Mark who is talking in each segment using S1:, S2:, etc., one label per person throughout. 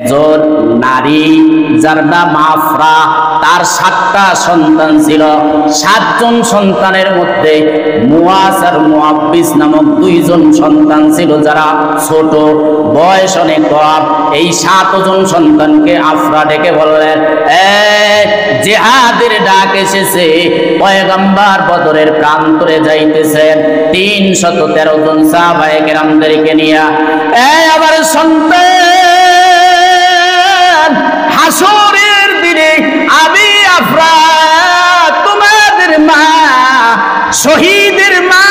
S1: একজন নারী যার নাম আফরা, তার 7টা সন্তান ছিল। 7 জন সন্তানের মধ্যে মুয়াজ আর মুআব্বিস নামক 2 জন সন্তান ছিল, যারা ছোট, বয়স অনেক কম। এই 7 জন সন্তানকে আফরা ডেকে বললেন, জিহাদের ডাক এসেছে, পয়গম্বর বদরের প্রান্তরে যাইতেছেন 313 জন সাহাবায়ে কেরামদেরকে নিয়ে। আবার সন্তান, হাসরের দিনে আমি আফরা তোমাদের মা, শহীদের মা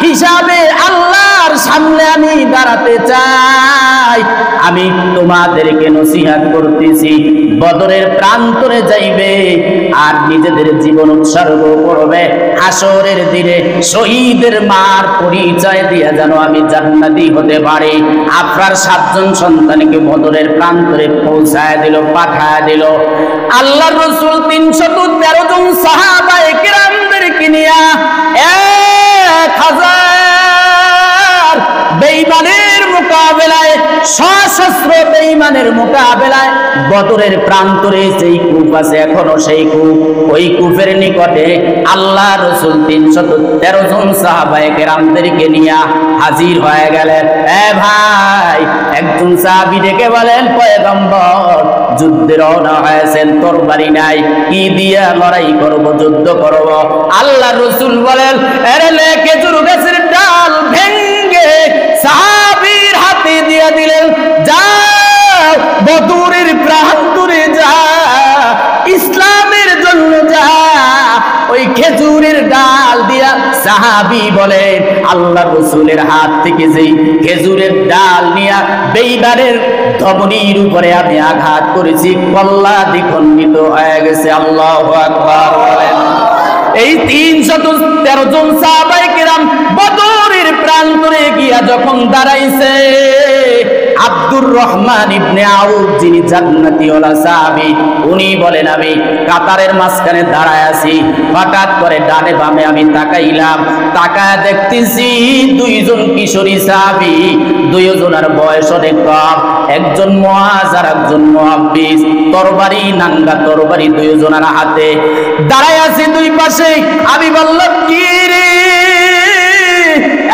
S1: হিসাবে আল্লাহর সামনে আমি দাঁড়াতে চাই। আমি তোমাদেরকে নসিহত করতেছি, বদরের প্রান্তরে যাইবে আর নিজেদের জীবন উৎসর্গ করবে। হাসরের দিনে শহীদের মার পরিচয় দিয়ে যেন আমি জান্নাতি হতে পারি। আফরার 7 জন সন্তানকে বদরের প্রান্তরে পৌঁছায় দিল, পাঠায় দিল। আল্লাহর রাসূল 313 জন সাহাবায়ে কেরামদেরকে নিয়ে 1000 বেঈমানের মোকাবেলায়, সশস্ত্র বেঈমানের মোকাবেলায় বদরের প্রান্তরে যেই কূপ আছে এখনো সেই কূপ, ওই কূপের নিকটে আল্লাহ রাসূল 313 জন সাহাবায়ে কেরামদেরকে নিয়ে হাজির হয়ে গেলেন। ভাই, একজন সাহাবী ডেকে বলেন, পয়গম্বর যুদ্ধে রওনা হয়েছেন, তরবারি নাই, কি দিয়ে লড়াই করব, যুদ্ধ করব? আল্লাহ রাসূল বলেন, খেজুর গাছের ডাল ভেঙ্গে সাহাবীর হাতে দিয়ে দিলেন, যাও বদরের প্রান্তরে যা, ইসলামের জন্য যা। ওই খেজুরের ডাল দিয়া সাহাবী বলেন, আল্লাহ রাসূলের হাত থেকে যেই খেজুরের ডাল নিয়া বেঈমানের ধমনীর উপরে আমি আঘাত করেছি, কল্লা দ্বিখণ্ডিত হয়ে গেছে। আল্লাহু আকবার বলেন। এই 313 জন সাহাবায়ে কেরাম বদরের প্রান্তরে গিয়া যখন দাঁড়াইছে, আব্দুর রহমান ইবনে আউফ, যিনি জান্নাতি ওয়ালা সাহাবী, উনি বলেন, আমি কাতারের মাঝখানে দাঁড়ায় আছি, হঠাৎ করে ডানে বামে আমি তাকাইলাম, তাকায় দেখতেছি 2 জন কিশোরী সাহাবী, 2 জনের বয়স অনেক কম, একজন মুআজ আর একজন মুআব্বিস, তরবারি নাঙ্গা তরবারি 2 জনের হাতে দাঁড়ায় আছে 2 পাশে। আমি বললাম, কি রে,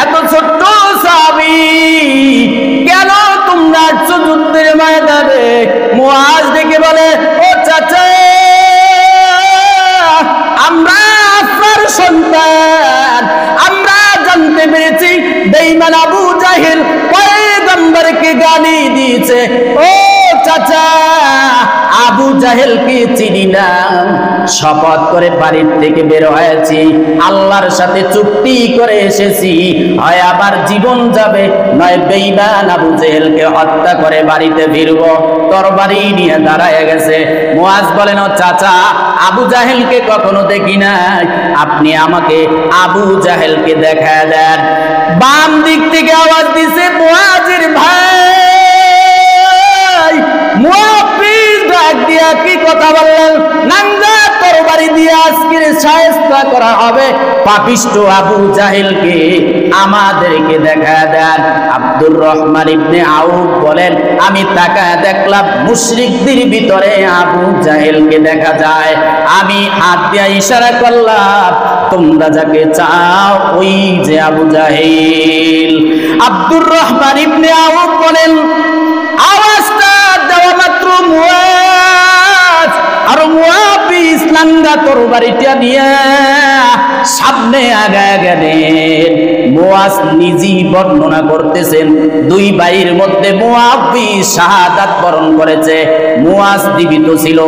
S1: এত ছোট্ট সাহাবী, কেন তোমরা যুদ্ধের ময়দানে? মুআজ ডেকে বলে, ও চাচা, আমরা আফরার সন্তান, আমরা জানতে পেরেছি বেঈমান আবু জাহেল পয়গম্বরকে গালি দিয়েছে। ও চাচা, আবু জাহেলকে চিনি না, শপথ করে বাড়ির থেকে বের হয়েছি, আল্লাহর সাথে চুক্তি করে এসেছি, হয় আবার জীবন যাবে, নয় বেঈমান আবু জাহেলকে হত্যা করে বাড়িতে ফিরব। তরবারি নিয়ে দাঁড়ায় গেছে। মুআজ বলেন, ও চাচা, আবু জাহেলকে কখনো দেখি নাই, আপনি আমাকে আবু জাহেলকে দেখা দেন। বাম দিক থেকে আওয়াজ দিছে, মুআজের ভাই। মুআব্বিস ডাক দিয়া কি কথা বললেন, নাঙ্গা তরবারি দিয়ে আজকে শায়েস্তা করা হবে, পাপিষ্ঠ আবু জাহেলকে আমাদেরকে দেখা দেন। আব্দুর রহমান ইবনে আউফ বলেন, আমি তাকায় দেখলাম মুশরিকদের ভিতরে আবু জাহেলকে দেখা যায়। আমি হাত দিয়ে ইশারা করলাম, তোমরা যাকে চাও ওই যে আবু জাহেল। আব্দুর রহমান ইবনে আউফ বলেন, আওয়াজটা দেওয়া মাত্র মুআজ আর মুআব্বিস নাঙ্গা তরবারিটা নিয়ে সামনে আগায় গেলেন। মুআজ নিজেই বর্ণনা করতেছেন, 2 ভাইয়ের মধ্যে মুআব্বিস শাহাদাত বরণ করেছে, মুআজ জীবিত ছিল।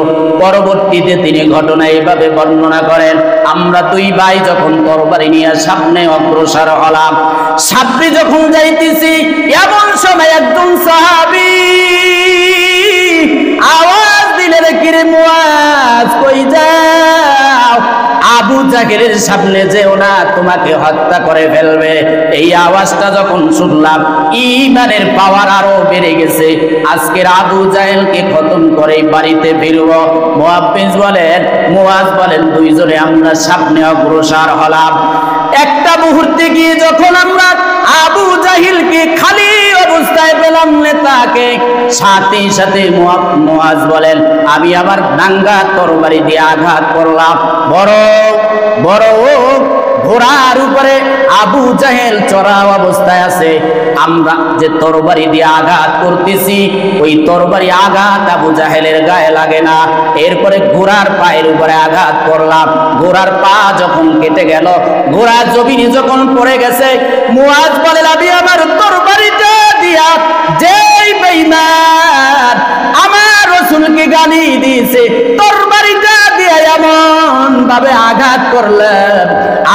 S1: পরবর্তীতে তিনি ঘটনা এভাবে বর্ণনা করেন, আমরা 2 ভাই যখন তরবারি নিয়ে সামনে অগ্রসর হলাম, সামনে যখন যাইতেছি, এমন সময় একজন সাহাবী আওয়াজ দিলেন, কিরে মুআজ, কই যাও? আবু জাহেলের সামনে যেও না, তোমাকে হত্যা করে ফেলবে। এই আওয়াজটা যখন শুনলাম, ঈমানের পাওয়ার আরো বেড়ে গেছে। আজকের আবু জাহেলকে খতম করে বাড়িতে ফিরব। মুআব্বিস বলেন, মুআজ বলেন, 2 জনে আমরা সামনে অগ্রসর হলাম। একটা মুহূর্তে গিয়ে যখন আমরা আবু জাহিলকে খালি অবস্থায় পেলাম নেতাকে। সাথে সাথে মুআজ বলেন, আমি আমার নাঙ্গা তরবারি দিয়ে আঘাত করলাম। বড় বড় ঘোড়ার উপরে আবু জাহেল চড়া অবস্থায় আছে। আমরা যে তরবারি দিয়ে আঘাত করতেছি, ওই তরবারি আঘাত আবু জাহেলের গায়ে লাগে না। এরপরে ঘোড়ার পায়ের উপরে আঘাত করলাম। ঘোড়ার পা যখন কেটে গেল, ঘোড়া জমিনে যখন পড়ে গেছে, মুআজ বলে, আমি আমার তরবারিটা দিয়া যেই বেঈমান আমার রাসূলকে গালি দিয়েছে, তরবারিটা দিয়ে এমন ভাবে আঘাত করলেন,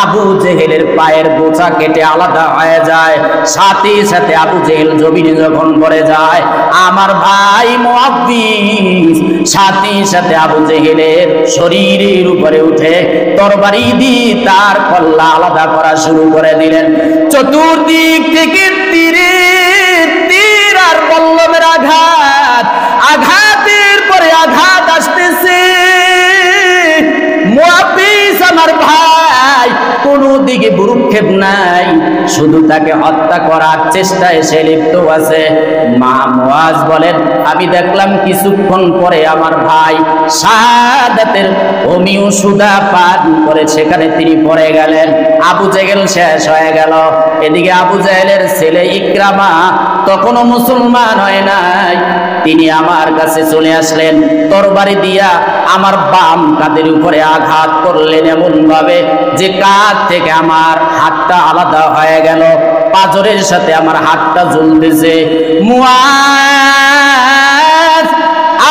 S1: আবু জেহেলের পায়ের গোছা কেটে আলাদা হয়ে যায়। সাথে সাথে আবু জেহেল জমিনে যখন পড়ে যায়, আমার ভাই মুআব্বিস সাথে সাথে আবু জেহেলের শরীরের উপরে উঠে তরবারি দিয়ে তার কল্লা আলাদা করা শুরু করে দিলেন। চতুর্দিক থেকে তীর আর বল্লমের আঘাত, আঘাতের পরে আঘাত আসতেছে। মুআব্বিস আমার ভাই কোনো দিকে ভ্রুক্ষেপ নাই, শুধু তাকে হত্যা করার চেষ্টায় সে লিপ্ত আছে। মুআজ বলেন, আমি দেখলাম কিছুক্ষণ পরে আমার ভাই শাহাদাতের হোমিও সুদা পান করে সেখানে তিনি পড়ে গেলেন। আবু জেহেল শেষ হয়ে গেল। এদিকে আবু জেহেলের ছেলে ইকরামা তখনও মুসলমান হয় নাই, তিনি আমার কাছে চলে আসলেন। তরবারি দিয়া আমার বাম কাঁধের উপরে আঘাত করলেন এমন ভাবে যে কাঁধ থেকে আমার হাতটা আলাদা হয়ে গেল, পাঁজরের সাথে আমার হাতটা ঝুলতেছে। মুআজ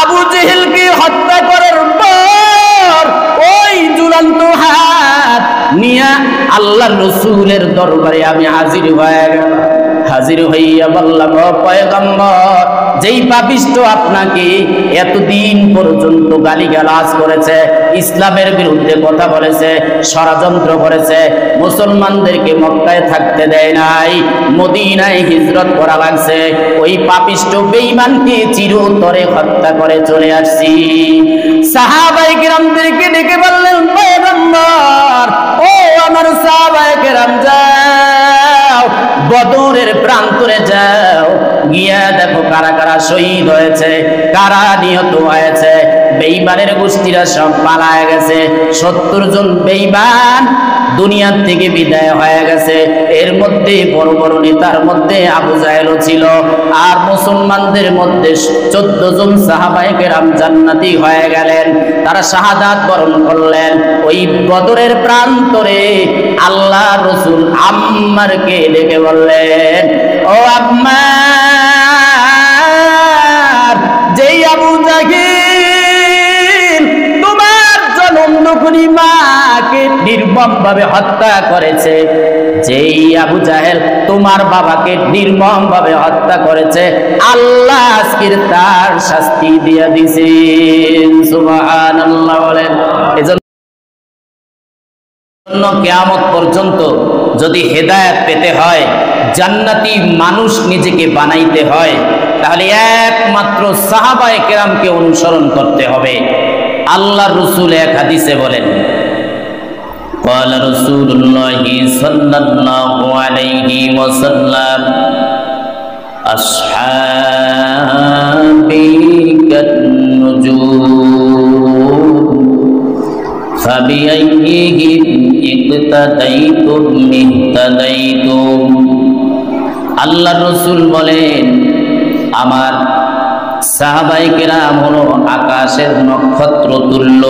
S1: আবু জেহেলকে হত্যা করার পর ওই ঝুলন্ত হাত নিয়ে আল্লাহর রাসূলের দরবারে আমি হাজির হয়ে গেলাম। হাজির হইয়া বললাম, ও পয়গম্বর, যেই পাপিষ্ট আপনাকে এতদিন পর্যন্ত গালিগালাজ করেছে, ইসলামের বিরুদ্ধে কথা বলেছে, ষড়যন্ত্র করেছে, মুসলমানদেরকে মক্কায় থাকতে দেয় নাই, মদিনায় হিজরত করা লাগছে, ওই পাপিষ্ট বেঈমানকে চিরতরে হত্যা করে চলে আসছি। সাহাবায়ে কেরামদেরকে ডেকে বললেন, পয়গম্বর, ও আমার সাহাবায়ে কেরাম, যাও বদরের প্রান্তরে যাও, গিয়া দেখো কারা কারা শহীদ হয়েছে, কারা নিহত হয়েছে। বেঈমানের গোষ্ঠীরা সব পালায় গেছে। 70 জন বেঈমান দুনিয়ার থেকে বিদায় হয়ে গেছে। এর মধ্যে বড় বড় নেতার মধ্যে আবু জাহেলও ছিল। আর মুসলমানদের মধ্যে 14 জন সাহাবায়ে কেরাম জান্নাতি হয়ে গেলেন, তারা শাহাদাত বরণ করলেন। ওই বদরের প্রান্তরে আল্লাহ রাসূল আম্মারকে ডেকে বললেন, ও আম্মার, যেই আবু জাহিল তোমার জনমদুকুনি মাকে নির্মম ভাবে হত্যা করেছে, যেই আবু জাহেল তোমার বাবাকে নির্মম ভাবে হত্যা করেছে, আল্লাহ আজকের তার শাস্তি দিয়ে দিয়েছেন। সুবহানাল্লাহ বলেন। এজন্য কিয়ামত পর্যন্ত যদি হেদায়েত পেতে হয়, জান্নাতি মানুষ নিজেকে বানাইতে হয়, তাহলে একমাত্র সাহাবায়ে কেরামকে অনুসরণ করতে হবে। আল্লাহর রাসূল এক হাদিসে বলেন, قال رسول الله صلى الله عليه وسلم أصحابي كالنجوم فبأيهم اقتديتم اهتديتم। আল্লাহর রাসূল বলেন, আমার সাহাবায়ে কেরাম হলো আকাশের নক্ষত্র তুল্য।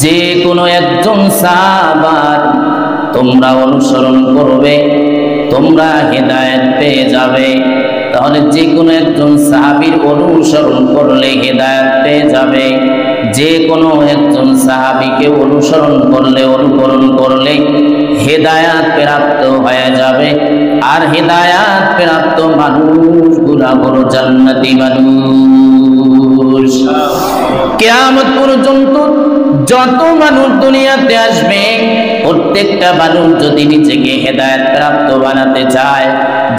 S1: যে কোনো একজন সাহাবার তোমরা অনুসরণ করবে, তোমরা হেদায়েত পেয়ে যাবে। তাহলে যে কোনো একজন সাহাবীর অনুসরণ করলে হেদায়েত পেয়ে যাবে। যে কোনো একজন সাহাবীকে অনুসরণ করলে, অনুকরণ করলে হেদায়েত প্রাপ্ত হয়ে যাবে। আর হেদায়েত প্রাপ্ত মানুষগুলা হলো জান্নাতি মানুষ। কিয়ামত পর্যন্ত যত মানুষ দুনিয়াতে আসবে, প্রত্যেকটা মানুষ যদি নিজেকে হেদায়েত প্রাপ্ত বানাতে চায়,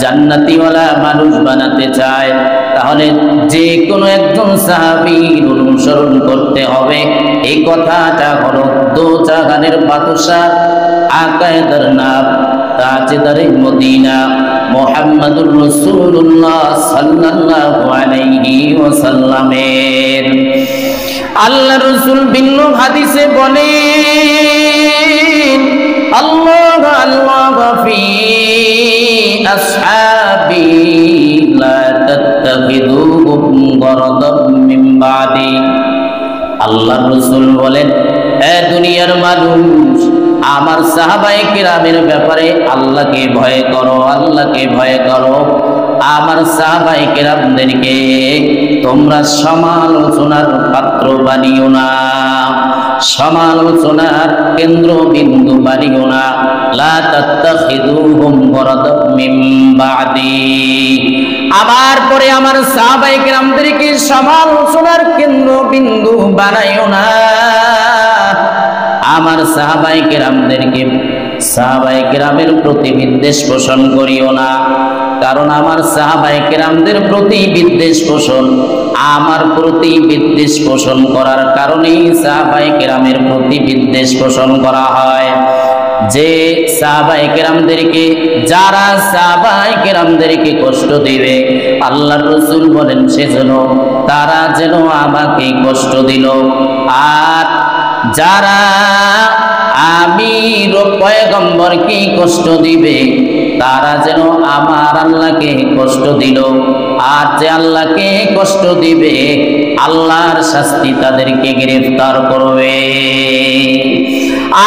S1: জান্নাতিওয়ালা মানুষ বানাতে চায়, তাহলে যে কোনো একজন সাহাবীর অনুসরণ করতে হবে। এই কথাটা হলো দো জাহানের বাদশা আকায়ে দরনাব তাজদারে মদিনা মুহাম্মাদুর রাসূলুল্লাহ সাল্লাল্লাহু আলাইহি ওয়াসাল্লামের। আল্লাহ রাসূল ভিন্ন হাদিসে বলেন, আল্লাহ আল্লাহ ফি আসহাবি লা তাত্তাখিযুহুম গরাদাম মিন বাদি। আল্লাহ রাসূল বলেন, এ দুনিয়ার মানুষ, আমার সাহাবায়ে কিরামের ব্যাপারে আল্লাহকে ভয় করো, আল্লাহকে ভয় করো। আমার সাহাবায়ে কিরামদেরকে তোমরা সমালোচনার পাত্র বানিও না, সমালোচনার কেন্দ্রবিন্দু বানিও না। লা তাত্তাখিযুহুম গরাদাম মিন বাদি। আমার পরে আমার সাহাবায়ে কিরামদেরকে সমালোচনার কেন্দ্রবিন্দু বানাইও না। আমার সাহাবায়ে কিরামদেরকে সাহাবায়ে কিরামের প্রতি বিদ্বেষ পোষণ করিও না, কারণ আমার সাহাবায়ে কিরামদের প্রতি বিদ্বেষ পোষণ, আমার প্রতি বিদ্বেষ পোষণ করার কারণেই সাহাবায়ে কিরামের প্রতি বিদ্বেষ পোষণ করা হয়। যে সাহাবায়ে কিরামদেরকে, যারা সাহাবায়ে কিরামদেরকে কষ্ট দিবে, আল্লাহর রাসূল বলেন সেজন্য তারা যেন আমাকে কষ্ট দিল। আর যারা আমি পয়গম্বরকে কষ্ট দিবে, তারা যেন আমার আল্লাহকে কষ্ট দিল। আর যে আল্লাহকে কষ্ট দিবে, আল্লাহর শাস্তি তাদেরকে গ্রেফতার করবে।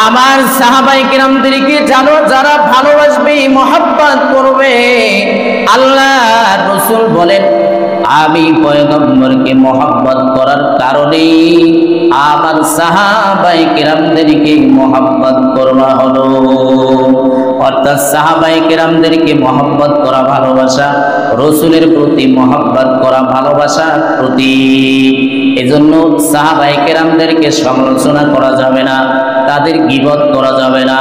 S1: আমার সাহাবায়ে কিরামদেরকে জানো, যারা ভালোবাসবে, মহব্বত করবে, আল্লাহর রাসূল বলেন আমি পয়গম্বরকে মহব্বত করার কারণেই আমার সাহাবায়ে কিরামদেরকে মহব্বত করা হলো। অর্থাৎ সাহাবায়ে কিরামদেরকে মহব্বত করা ভালোবাসা, রাসূলের প্রতি মহব্বত করা ভালোবাসার প্রতি। এজন্য সাহাবায়ে কিরামদেরকে সমালোচনা করা যাবে না, তাদের গীবত করা যাবে না,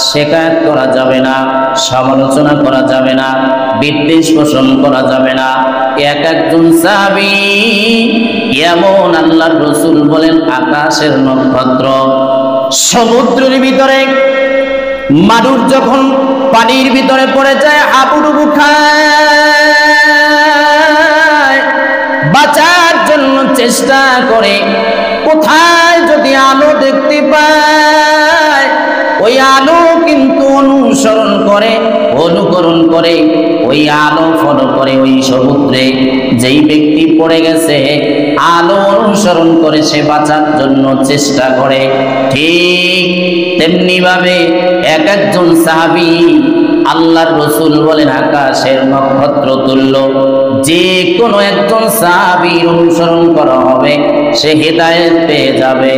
S1: শিকায়ত করা যাবে না, সমালোচনা করা যাবে না, বিদ্বেষ পোষণ করা যাবে না। এক একজন সাহাবী এমন, আল্লাহর রাসূল বলেন আকাশের নক্ষত্র। সমুদ্রের ভিতরে মানুষ যখন পানির ভিতরে পড়ে যায়, হাবুডুবু খায়, বাঁচার জন্য চেষ্টা করে, কোথায় যদি আলো দেখতে পায়, ওই আলো কিন্তু অনুসরণ করে, অনুকরণ করে, ওই আলো ফলো করে ওই সমুদ্রে। যেই ব্যক্তি পড়ে গেছে, আলো অনুসরণ করে সে বাঁচার জন্য চেষ্টা করে। ঠিক তেমনি ভাবে এক একজন সাহাবী, আল্লাহর রাসূল বলেন আকাশের নক্ষত্র তুল্য। যে কোনো একজন সাহাবীর অনুসরণ করা হবে, সে হেদায়েত পেয়ে যাবে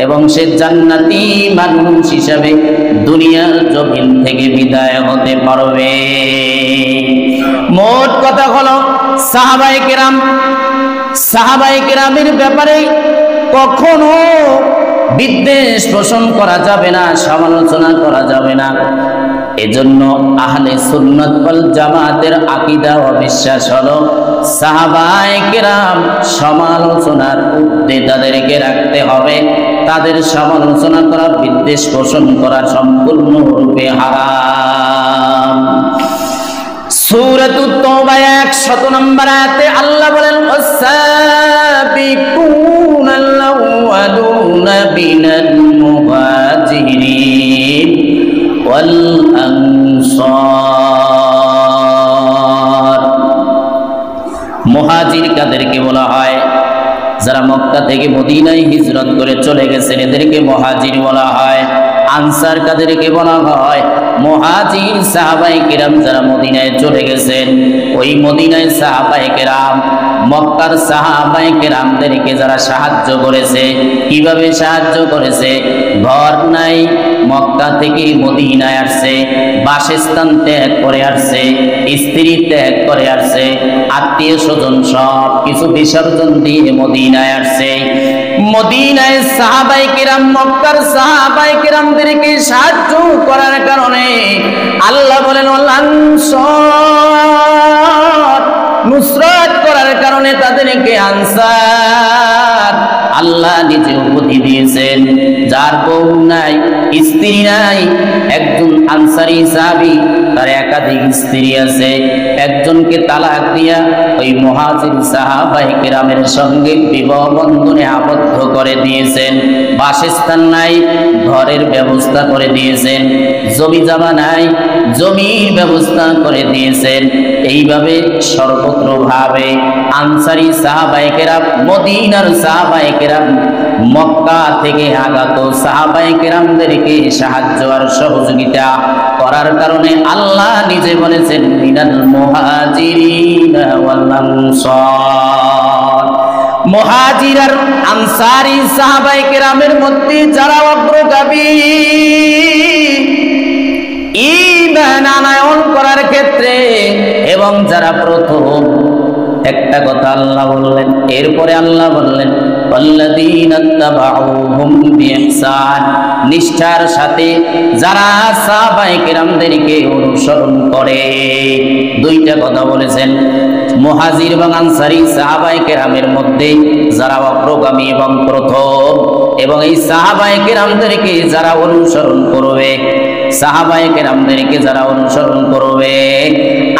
S1: এবং সে জান্নাতি মানুষ হিসাবে দুনিয়ার জমিন থেকে বিদায় হতে পারবে। মোট কথা হলো, সাহাবায়ে কেরামের ব্যাপারে কখনো বিদ্বেষ পোষণ করা যাবে না, সমালোচনা করা যাবে না। এজন্য আহলে সুন্নাত ওয়াল জামাতের আকীদা ও বিশ্বাস হলো, সাহাবায়ে কেরাম সমালোচনার ঊর্ধ্বে তাদেরকে রাখতে হবে। তাদের সমালোচনা করা, বিদ্বেষ পোষণ করা সম্পূর্ণরূপে হারাম। সূরাতুত তাওবা 100 নম্বর আয়াতে আল্লাহ বলেন, ওয়াস-সাবিকুনাল আউয়ালুনা মিনাল মুহাজিরিন ওয়াল আনসার। মুহাজির কাদেরকে বলা হয়? যারা মক্কা থেকে মদিনায় হিজরত করে চলে গেছেন, এদেরকে মুহাজির বলা হয়। আনসার কাদেরকে বলা হয়? মুহাজির সাহাবায়ে কিরাম যারা মদিনায় চলে গেছেন, ওই মদিনায় সাহাবায়ে কিরাম, মক্কার সাহাবায়ে কিরামদেরকে যারা সাহায্য করেছে। কিভাবে সাহায্য করেছে? ঘর নাই, মক্কা থেকে মদিনায় আসছে, বাসস্থান ত্যাগ করে আসছে, স্ত্রী ত্যাগ করে আসছে, আত্মীয় স্বজন সব কিছু বিসর্জন দিয়ে মদিনায় আসছে। মদিনায় সাহাবায়ে কিরাম, মক্কার সাহাবায়ে কিরামদেরকে সাহায্য করার কারণে আল্লাহ বলেন ওয়াল আনসার, নুসরাত করার কারণে তাদেরকে আনসার আল্লাহ নিজে উপদেশ দিয়েছেন। যার বউ নাই, স্ত্রী নাই, একজন আনসারী সাহাবী, তার একাধিক স্ত্রী আছে, একজনকে তালাক দিয়া ওই মুহাজির সাহাবায়ে কেরামের সঙ্গে বিবাহ বন্ধনে আবদ্ধ করে দিয়েছেন। বাসস্থান নাই, ঘরের ব্যবস্থা করে দিয়েছেন। জমি জমা নাই, জমির ব্যবস্থা করে দিয়েছেন। এইভাবে সর্বত্র ভাবে আনসারী সাহাবায়ে কেরাম, মদিনার সাহাবায়ে কেরাম, মক্কা থেকে আগত সাহাবায়ে কেরামদেরকে সাহায্য আর সহযোগিতা করার কারণে আল্লাহ নিজে বলেছেন মিনাল মুহাজিরিনা ওয়াল আনসার। মুহাজির আর আনসারী সাহাবায়ে কেরামের মধ্যে যারা অগ্রগামী ঈমান আনয়ন করার ক্ষেত্রে এবং যারা প্রথম, একটা কথা আল্লাহ বললেন। এরপরে আল্লাহ বললেন ওয়াল্লাযীনা তাবাউহুম বিইহসান, নিষ্ঠার সাথে যারা সাহাবায়ে কেরামদেরকে অনুসরণ করে। দুইটা কথা বলেছেন, মুহাজির এবং আনসারী সাহাবায়ে কেরামের মধ্যে যারা অগ্রগামী এবং প্রথম, এবং এই সাহাবায়ে কেরামদেরকে যারা অনুসরণ করবে, সাহাবায়ে কেরামদেরকে যারা অনুসরণ করবে,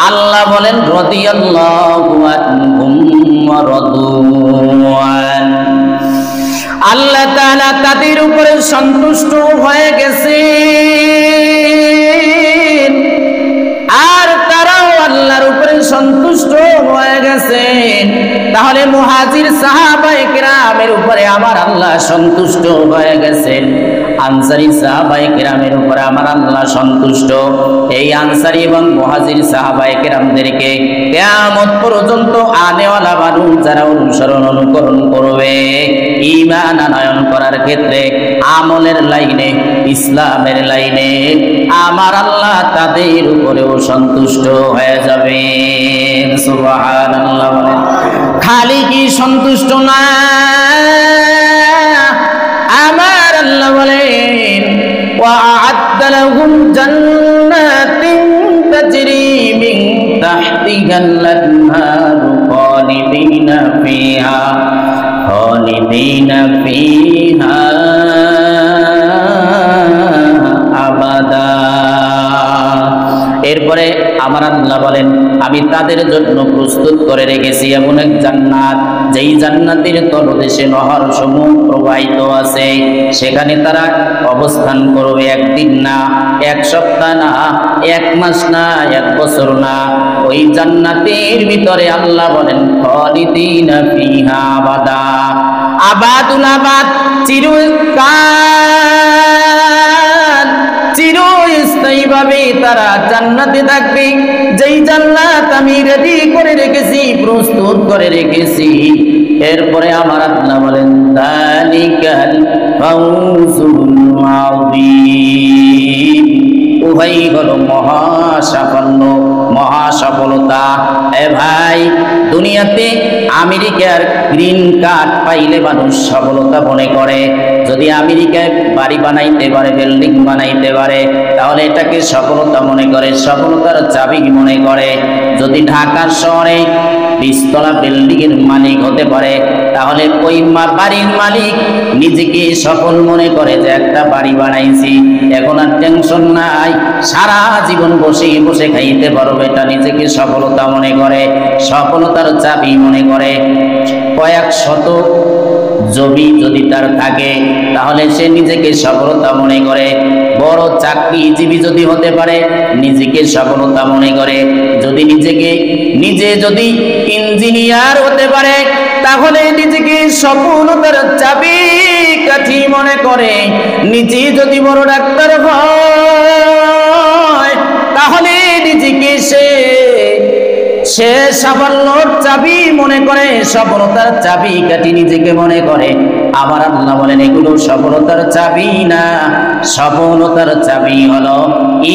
S1: আল্লাহ বলেন রাদিয়াল্লাহু আনহুম ওয়া রাদু আন, আল্লাহ তাআলা তাদের উপরে সন্তুষ্ট হয়ে গেছেন আর তারাও আল্লাহর উপরে সন্তুষ্ট হয়ে গেছেন। তাহলে মুহাজির সাহাবায়ে কেরামের উপরে আমার আল্লাহ সন্তুষ্ট হয়ে গেছেন, আনসারী সাহাবায়ে কেরামের উপরে আমার আল্লাহ সন্তুষ্ট। এই আনসারী এবং মুহাজির সাহাবায়ে কেরামদেরকে কিয়ামত পর্যন্ত আনেওয়ালা মানুষ যারা অনুসরণ অনুকরণ করবে, ঈমান আনয়ন করার ক্ষেত্রে, আমলের লাইনে, ইসলামের লাইনে, আমার আল্লাহ তাদের উপরেও সন্তুষ্ট হয়ে যাবে। সুবহানাল্লাহ। খালি কি সন্তুষ্ট না, আমার আল্লাহ বলেন ওয়া'আদ্দা লাহুম জান্নাতিন তাজরি মিন তাহতিহাল আনহার খালিদিনা ফিহা আবাদা। এরপরে আমার আল্লাহ বলেন আমি তাদের জন্য প্রস্তুত করে রেখেছি এমন এক জান্নাত, যেই জান্নাতের তলদেশে নহর সমূহ প্রবাহিত আছে। সেখানে তারা অবস্থান করবে একদিন না, এক সপ্তাহ না, এক মাস না, এক বছর না। ওই জান্নাতের ভিতরে আল্লাহ বলেন খালিদিনা ফিহা আবাদা, আবাদুল আবাদ, চিরকাল, চিরস্থায়ীভাবে তারা জান্নাতে থাকবে। যেই জান্নাত আমি রেডি করে রেখেছি, প্রস্তুত করে রেখেছি। এরপরে আমার আল্লাহ বলেন যালিকাল ফাউজুল আযীম, উহাই হলো মহাসাফল্য, মহাসফলতা। এ ভাই, দুনিয়াতে আমেরিকার গ্রিন কার্ড পাইলে মানুষ সফলতা মনে করে। যদি আমেরিকায় বাড়ি বানাইতে পারে, বিল্ডিং বানাইতে পারে, তাহলে এটাকে সফলতা মনে করে, সফলতার চাবি মনে করে। যদি ঢাকা শহরে 20 তলা বিল্ডিং এর মালিক হতে পারে, তাহলে ওই বাড়ির মালিক নিজেকে সফল মনে করে যে একটা বাড়ি বানাইছি, এখন আর টেনশন নাই, সারা জীবন বসে বসে খাইতে পারবে। এটা নিজেকে সফলতা মনে করে, সফলতার চাবি মনে করে। কয়েক শত জমি যদি তার থাকে, তাহলে সে নিজেকে সফলতা মনে করে। বড় চাকরিজীবী যদি হতে পারে, নিজেকে সফলতা মনে করে। যদি নিজে যদি ইঞ্জিনিয়ার হতে পারে, তাহলে নিজেকে সফলতার চাবি কাঠি মনে করে। নিজে যদি বড় ডাক্তার হয়, তাহলে নিজেকে সে সাফল্যর চাবি মনে করে, সফলতার চাবি কাঠি নিজেকে মনে করে। আবার আল্লাহ বলেন এগুলো সফলতার চাবি না, সফলতার চাবি হলো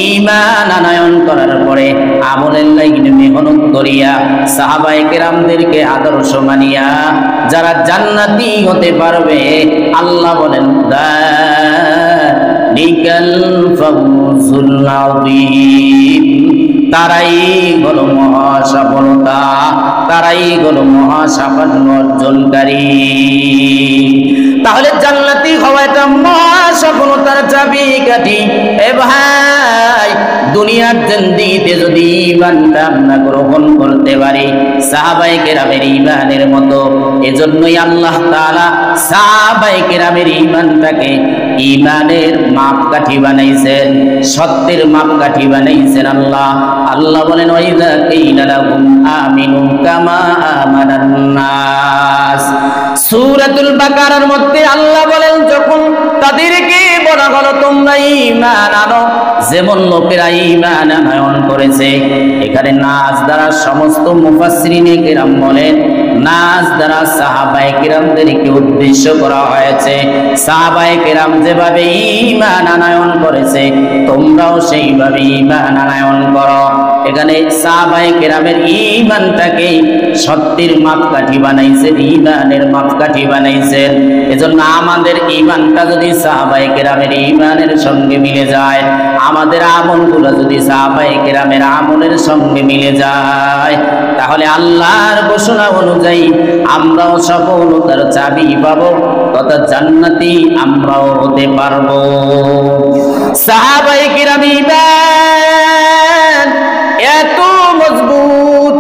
S1: ঈমান আনয়ন করার পরে আমলের লাইনে মেহনত করিয়া, সাহাবায়ে কেরামদেরকে আদর্শ মানিয়া যারা জান্নাতি হতে পারবে। আল্লাহ বলেন যালিকাল ফাউজুল আযীম, তারাই হলো মহাসফলতা, তারাই হলো মহাসাফল্য অর্জনকারী। তাহলে জান্নাতি হওয়া এটা মহাসফলতার চাবিকাঠি। এ ভাই, দুনিয়ার জিন্দেগিতে যদি ঈমানটা আমরা গ্রহণ করতে পারি সাহাবায়ে কেরামের ঈমানের মতো, এজন্যই আল্লাহ তাআলা সাহাবায়ে কেরামের ঈমানটাকে ঈমানের মাপকাঠি বানাইছেন, সত্যের মাপকাঠি বানাইছেন আল্লাহ। আল্লাহ বলেন ওয়াইযা কিলা লাহুম আমিনু কামা আমানান নাস। সূরাতুল বাকারার মধ্যে আল্লাহ বলেন যখন তাদেরকে বলা হলো তোমরা ঈমান আনো যেমন লোকেরা ঈমান আনয়ন করেছে। এখানে নাস দ্বারা সমস্ত মুফাসসিরিনে কেরাম বলেন নাস দ্বারা সাহাবায়ে কেরামদেরকে উদ্দেশ্য করা হয়েছে। সাহাবায়ে কেরাম যেভাবে ঈমান আনয়ন করেছে তোমরাও সেইভাবে ঈমান আনয়ন করো। এখানে সাহাবায়ে কেরামের ঈমানটাকে সত্যের মাপকাঠি বানাইছেন, ঈমানের মাপকাঠি বানাইছেন। এজন্য আমাদের ঈমানটা যদি সাহাবায়ে কেরামের ঈমানের সঙ্গে মিলে যায়, আমাদের আমলগুলো যদি সাহাবায়ে কেরামের আমলের সঙ্গে মিলে যায়, তাহলে আল্লাহর ঘোষণা অনুযায়ী আমরাও সফলতার চাবি পাবো, তথা জান্নাতি আমরাও হতে পারবো। সাহাবায়ে কেরাম ঈমান এত মজবুত,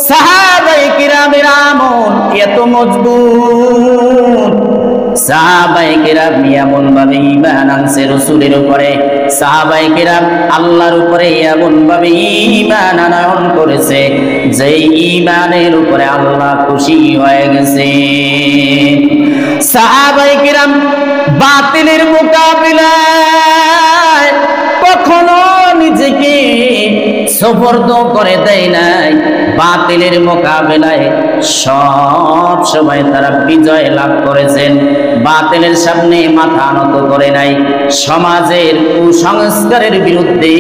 S1: সাহাবায়ে কেরামের আমল এত মজবুত, সাহাবায়ে কেরাম এমন ভাবে ঈমান আনছে রাসূলের উপরে, সাহাবায়ে কেরাম আল্লাহর উপরে এমন ভাবে ঈমান আনয়ন করেছে যে ঈমানের উপরে আল্লাহ খুশি হয়ে গেছে। সাহাবায়ে কেরাম বাতিলের মোকাবিলায় কখনো নিজেকে সুপর্দ করে দেয় নাই, বাতিলের মোকাবিলায় সব সময় তারা বিজয় লাভ করেছেন, বাতিলের সামনে মাথা নত করে নাই। সমাজের কুসংস্কারের বিরুদ্ধে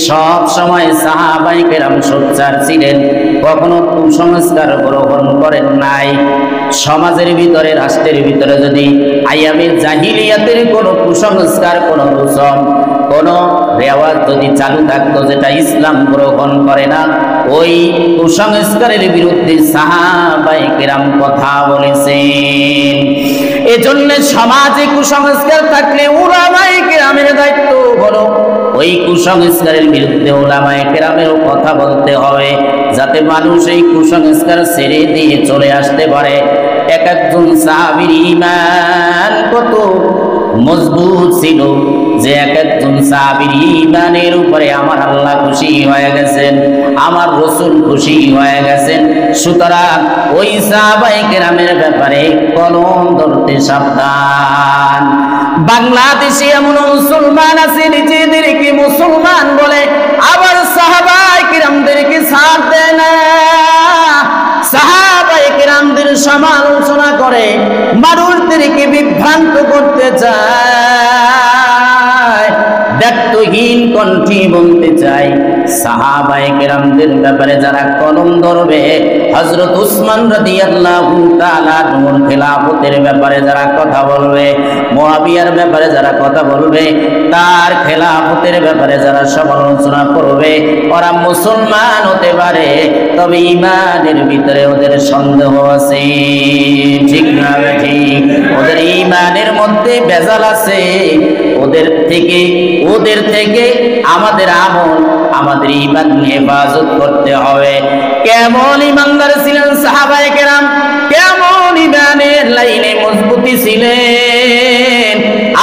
S1: সব সময় সাহাবায়ে কেরাম সোচ্চার ছিলেন, কখনো কুসংস্কার গ্রহণ করেন নাই। সমাজের ভিতরে রাষ্ট্রের ভিতরে যদি আইয়ামে জাহিলিয়াতের কোনো কুসংস্কার, কোনো রসম, কোনো রেওয়াজ যদি চালু থাকতো যেটা ইসলাম গ্রহণ করে না, ওই কুসংস্কারের বিরুদ্ধে সাহাবায়ে কেরাম কথা বলেছেন। এজন্য সমাজে কুসংস্কার থাকলে উলামায়ে কেরামের দায়িত্ব হলো ওই কুসংস্কারের বিরুদ্ধে উলামায়ে কেরামেরও কথা বলতে হবে, যাতে মানুষ এই কুসংস্কার ছেড়ে দিয়ে চলে আসতে পারে। এক একজন সাহাবীর ঈমান কত মজবুত ছিল যে এক একজন সাহাবীর ঈমানের উপরে আমার আল্লাহ খুশি হয়ে গেছেন, আমার রাসূল খুশি হয়ে গেছেন। সুতরাং ওই সাহাবায়ে কেরামের ব্যাপারে কলম ধরতে সাবধান। বাংলাদেশে এমন মুসলমান আছে নিজেদেরকে মুসলমান বলে, আবার সাহাবায়ে কেরামদেরকে সাথ দেয় না, সাহাবায়ে কেরামদের সমালোচনা করে, মানুষদেরকে বিভ্রান্ত করতে চায়। দায়িত্বহীন কণ্ঠে বলতে চাই, সাহাবায়ে কেরামদের ব্যাপারে যারা কলম ধরবে, হযরত উসমান রাদিয়াল্লাহু তাআলা আনহুর খেলাফতের ব্যাপারে যারা কথা বলবে, মুআবিয়ার ব্যাপারে যারা কথা বলবে, তার খেলাফতের ব্যাপারে যারা সমালোচনা করবে, ওরা মুসলমান হতে পারে, তবে ঈমানের ভিতরে ওদের সন্দেহ আছে। ঠিক না ঠিক? ওদের ঈমানের মধ্যে ভেজাল আছে। ওদের থেকে আমাদের আমল, আমাদের ঈমান হেফাজত করতে হবে। কেমন ঈমানদার ছিলেন সাহাবায়ে কেরাম, কেমন ঈমানের লাইনে মজবুতি ছিলেন।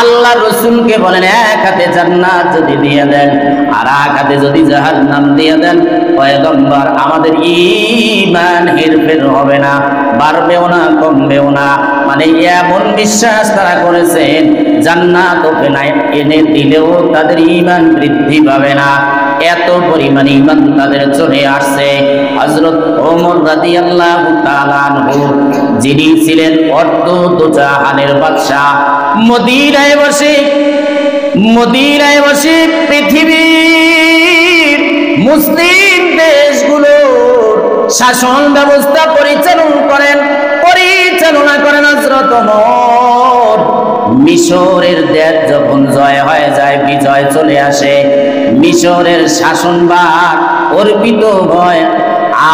S1: আল্লাহ রাসূলকে বলেন এক হাতে জান্নাত যদি দিয়ে দেন আর এক হাতে যদি জাহান্নাম দিয়ে দেন, পয়গম্বর আমাদের ঈমান হেরফের হবে না, বাড়বেও না, কমবেও না। মানে এমন বিশ্বাস তারা করেছেন জান্নাত এনে দিলেও তাদের ঈমান বৃদ্ধি পাবে না, এত পরিমাণ ঈমান তাদের চলে আসছে। হযরত ওমর রাদিয়াল্লাহু তাআলা আনহু, যিনি ছিলেন অর্ধ জাহানের বাদশা, মদিনায় বসে পৃথিবীর মুসলিম দেশগুলোর শাসন ব্যবস্থা পরিচালনা করেন হযরত ওমর। মিশরের দেশ যখন জয় হয়ে যায়, বিজয় চলে আসে, মিশরের শাসনভার অর্পিত হয়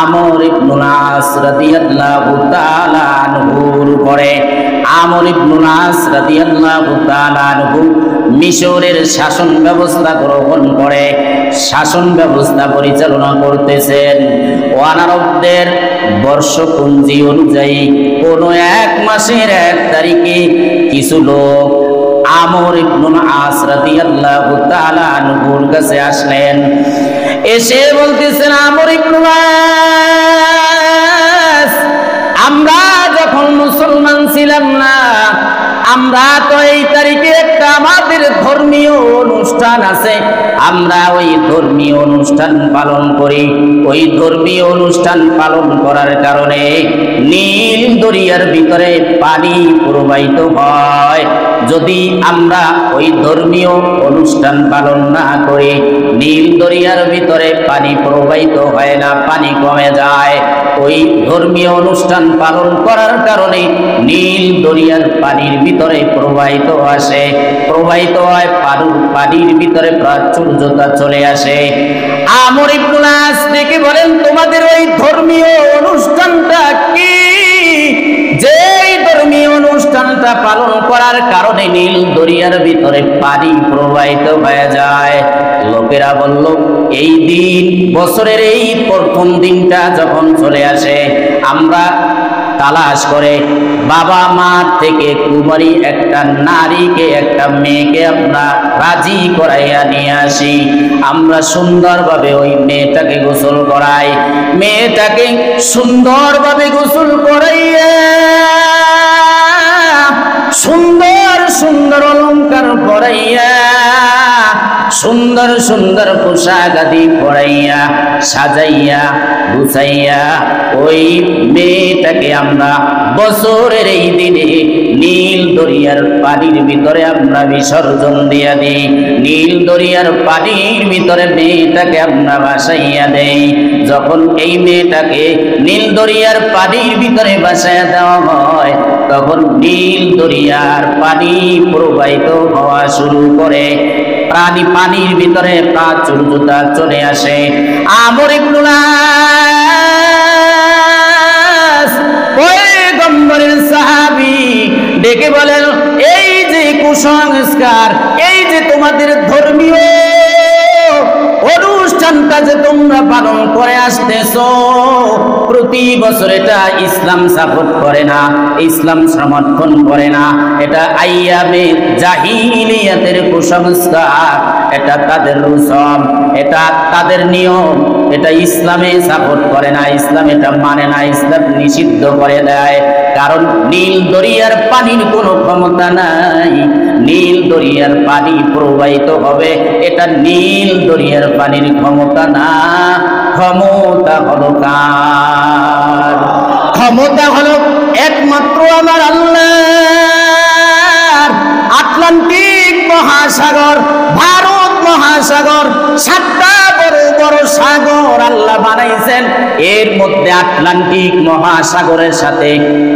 S1: আমর ইবনুল আস রাদিয়াল্লাহু তাআলা আনহুর উপরে। আমর ইবনুল আস রাদিয়াল্লাহু তাআলা আনহু মিশরের শাসন ব্যবস্থা গ্রহণ করে শাসন ব্যবস্থা পরিচালনা করতেছেন। আরবদের বর্ষপঞ্জি অনুযায়ী কোন এক মাসের 1 তারিখে কিছু লোক আমর ইবনুল আস রাদিয়াল্লাহু তাআলা আনহুর কাছে আসলেন। এসে বলতেছেন, আমর ইবনুল আস, আমরা যখন মুসলমান ছিলাম না, আমরা তো এই তারিখে একটা আমাদের ধর্মীয় অনুষ্ঠান আছে, আমরা ওই ধর্মীয় অনুষ্ঠান পালন করি। ওই ধর্মীয় অনুষ্ঠান পালন করার কারণে নীল দরিয়ার ভিতরে পানি প্রবাহিত হয়। যদি আমরা ওই ধর্মীয় অনুষ্ঠান পালন না করি, নীল দরিয়ার ভিতরে পানি প্রবাহিত হয় না, পানি কমে যায়। ওই ধর্মীয় অনুষ্ঠান পালন করার কারণে নীল দরিয়ার পানির ভিতরে প্রবাহিত আসে, প্রবাহিত হয়, পানির ভিতরে প্রাচুর্যতা চলে আসে। আমর ইবনুল আস ডেকে বলেন, তোমাদের ওই ধর্মীয় অনুষ্ঠানটা কি? যে ধর্মীয় অনুষ্ঠানটা পালন করার কারণে নীল দরিয়ার ভিতরে পানি প্রবাহিত হয়ে যায়। লোকেরা বলল, এই দিন, বছরের এই প্রথম দিনটা যখন চলে আসে, আমরা তালাশ করে বাবা মা থেকে কুমারী একটা নারীকে, একটা মেয়েকে আমরা রাজি করাইয়া নিয়ে আসি। আমরা সুন্দরভাবে ওই মেয়েটাকে গোসল করাই, মেয়েটাকে সুন্দরভাবে গোসল করাইয়া সুন্দর সুন্দর অলংকার পরাইয়া, সুন্দর সুন্দর পোশাক আদি পরাইয়া, সাজাইয়া গুছাইয়া ওই মেয়েটাকে আমরা বছরের এই দিনে নীল দরিয়ার পানির ভিতরে আমরা বিসর্জন দিয়া দিই। নীল দরিয়ার পানির ভিতরে মেয়েটাকে আমরা ভাসাইয়া দেই। যখন এই মেয়েটাকে নীল দরিয়ার পানির ভিতরে ভাসাইয়া দেওয়া হয়, তখন নীল দরিয়ার পানি প্রবাহিত হওয়া শুরু করে, পানির ভিতরে প্রাচুর্যতা চলে আসে। আমর ইবনুল আস পয়গম্বরের সাহাবী ডেকে বলেন, এই যে কুসংস্কার, এই যে তোমাদের ধর্মীয় অনুষ্ঠানটা যে তোমরা পালন করে আসতেছো, প্রতি বছর এটা ইসলাম সাপোর্ট করে না, ইসলাম সমর্থন করে না। এটা আইয়ামে জাহিলিয়াতের কুসংস্কার, এটা তাদের রসম, এটা তাদের নিয়ম, এটা ইসলামে সাপোর্ট করে না, ইসলাম এটা মানে না, ইসলাম নিষিদ্ধ করে দেয়। কারণ নীল দরিয়ার পানির কোনো ক্ষমতা নাই, নীল দরিয়ার পানি প্রবাহিত হবে, এটা নীল দরিয়ার পানির ক্ষমতা না। ক্ষমতা হলো কার? ক্ষমতা হলো একমাত্র আমার আল্লাহর। আটলান্টিক মহাসাগর, ভারত মহাসাগর, 7টা বড় বড় সাগর আল্লাহ বানাইছেন। এর মধ্যে আটলান্টিক মহাসাগরের সাথে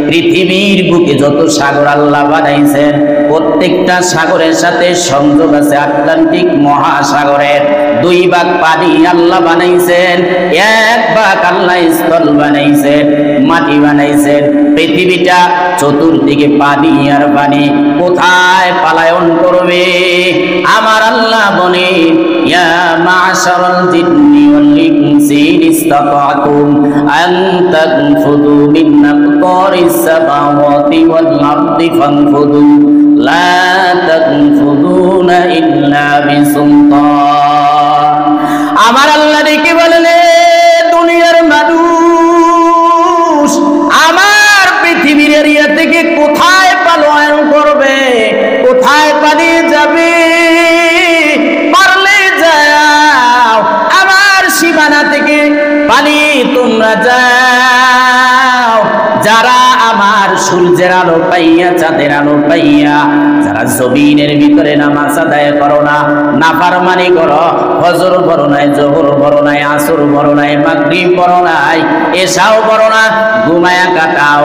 S1: পৃথিবীর বুকে যত সাগর আল্লাহ বানাইছেন, প্রত্যেকটা সাগরের সাথে সংযোগ আছে আটলান্টিক মহাসাগরের। 2 ভাগ পানি আল্লাহ বানাইছেন, 1 ভাগ আল্লাহ স্থল বানাইছেন, মাটি বানাইছেন। পৃথিবীটা চতুর্দিকে পানি আর পানি, কোথায় পলায়ন করবে? আমার আল্লাহ বলে, ইয়া মা'শারাল জিন্নি ওয়াল ইনসি ইসতাতা'তুম আন তানফুযু মিন আকতারিস সামাওয়াতি ওয়াল আরদি ফানফুযু লা তানফুযুনা ইল্লা বিসুলতান। আমার আল্লাহ ডেকে বললেন, দুনিয়ার মানুষ আমার পৃথিবীর এরিয়া থেকে কোথায় পলায়ন করবে, কোথায় পালিয়ে যাবে? পারলে যাও, আমার সীমানা থেকে পালিয়ে তোমরা যাও। যারা আমার সূর্যের আলো পাইয়া, চাঁদের আলো পাইয়া, যারা জমিনের ভিতরে নামাজ আদায় করো না, নাফরমানি করো, ফজর পড়ো নাই, যোহর পড়ো নাই, আসর পড়ো নাই, মাগরিব পড়ো নাই, এশাও পড়ো না, ঘুমায়া কাটাও,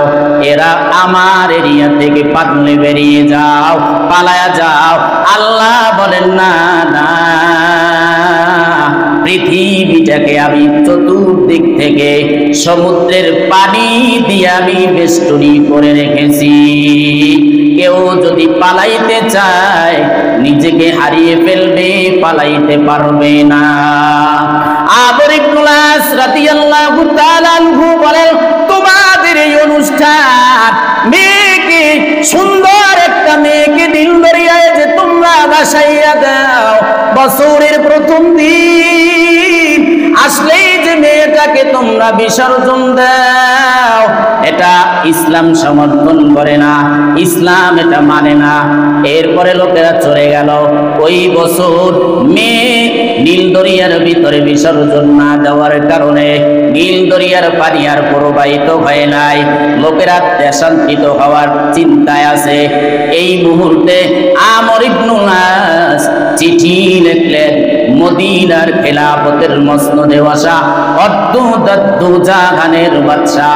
S1: এরা আমার এরিয়া থেকে পাতলে বেরিয়ে যাও, পালায়া যাও। আল্লাহ বলেন, না না, পৃথিবীটাকে আমি চতুর্দিক থেকে সমুদ্রের পানি দিয়ে আমি বেষ্টনী করে রেখেছি। কেউ যদি পালাইতে চায় নিজেকে হারিয়ে ফেলবে, পালাইতে পারবে না। আমর ইবনুল আস রাদিয়াল্লাহু তাআলা আনহু বলেন, তোমাদের এই অনুষ্ঠান, মেয়েকে, সুন্দর একটা মেয়েকে দিল দরিয়ায় যে তোমরা ভাসাইয়া দাও, বছরের প্রথম দিন আসলেই যে মেয়েটাকে তোমরা বিসর্জন দাও, এটা ইসলাম সমর্থন করে না, ইসলাম এটা মানে না। এরপরে লোকেরা চলে গেল। ওই বছর মেয়ে নীল দরিয়ার ভিতরে বিসর্জন না দেওয়ার কারণে নীল দরিয়ার পানি আর প্রবাহিত হয় নাই। লোকেরা দেশান্তরিত হওয়ার চিন্তায় আছে। এই মুহূর্তে আমর ইবনুল আস চিঠি লিখলেন মদিনার খেলাফতের মসনদে বসা অদ্দু জাহানের বাদশা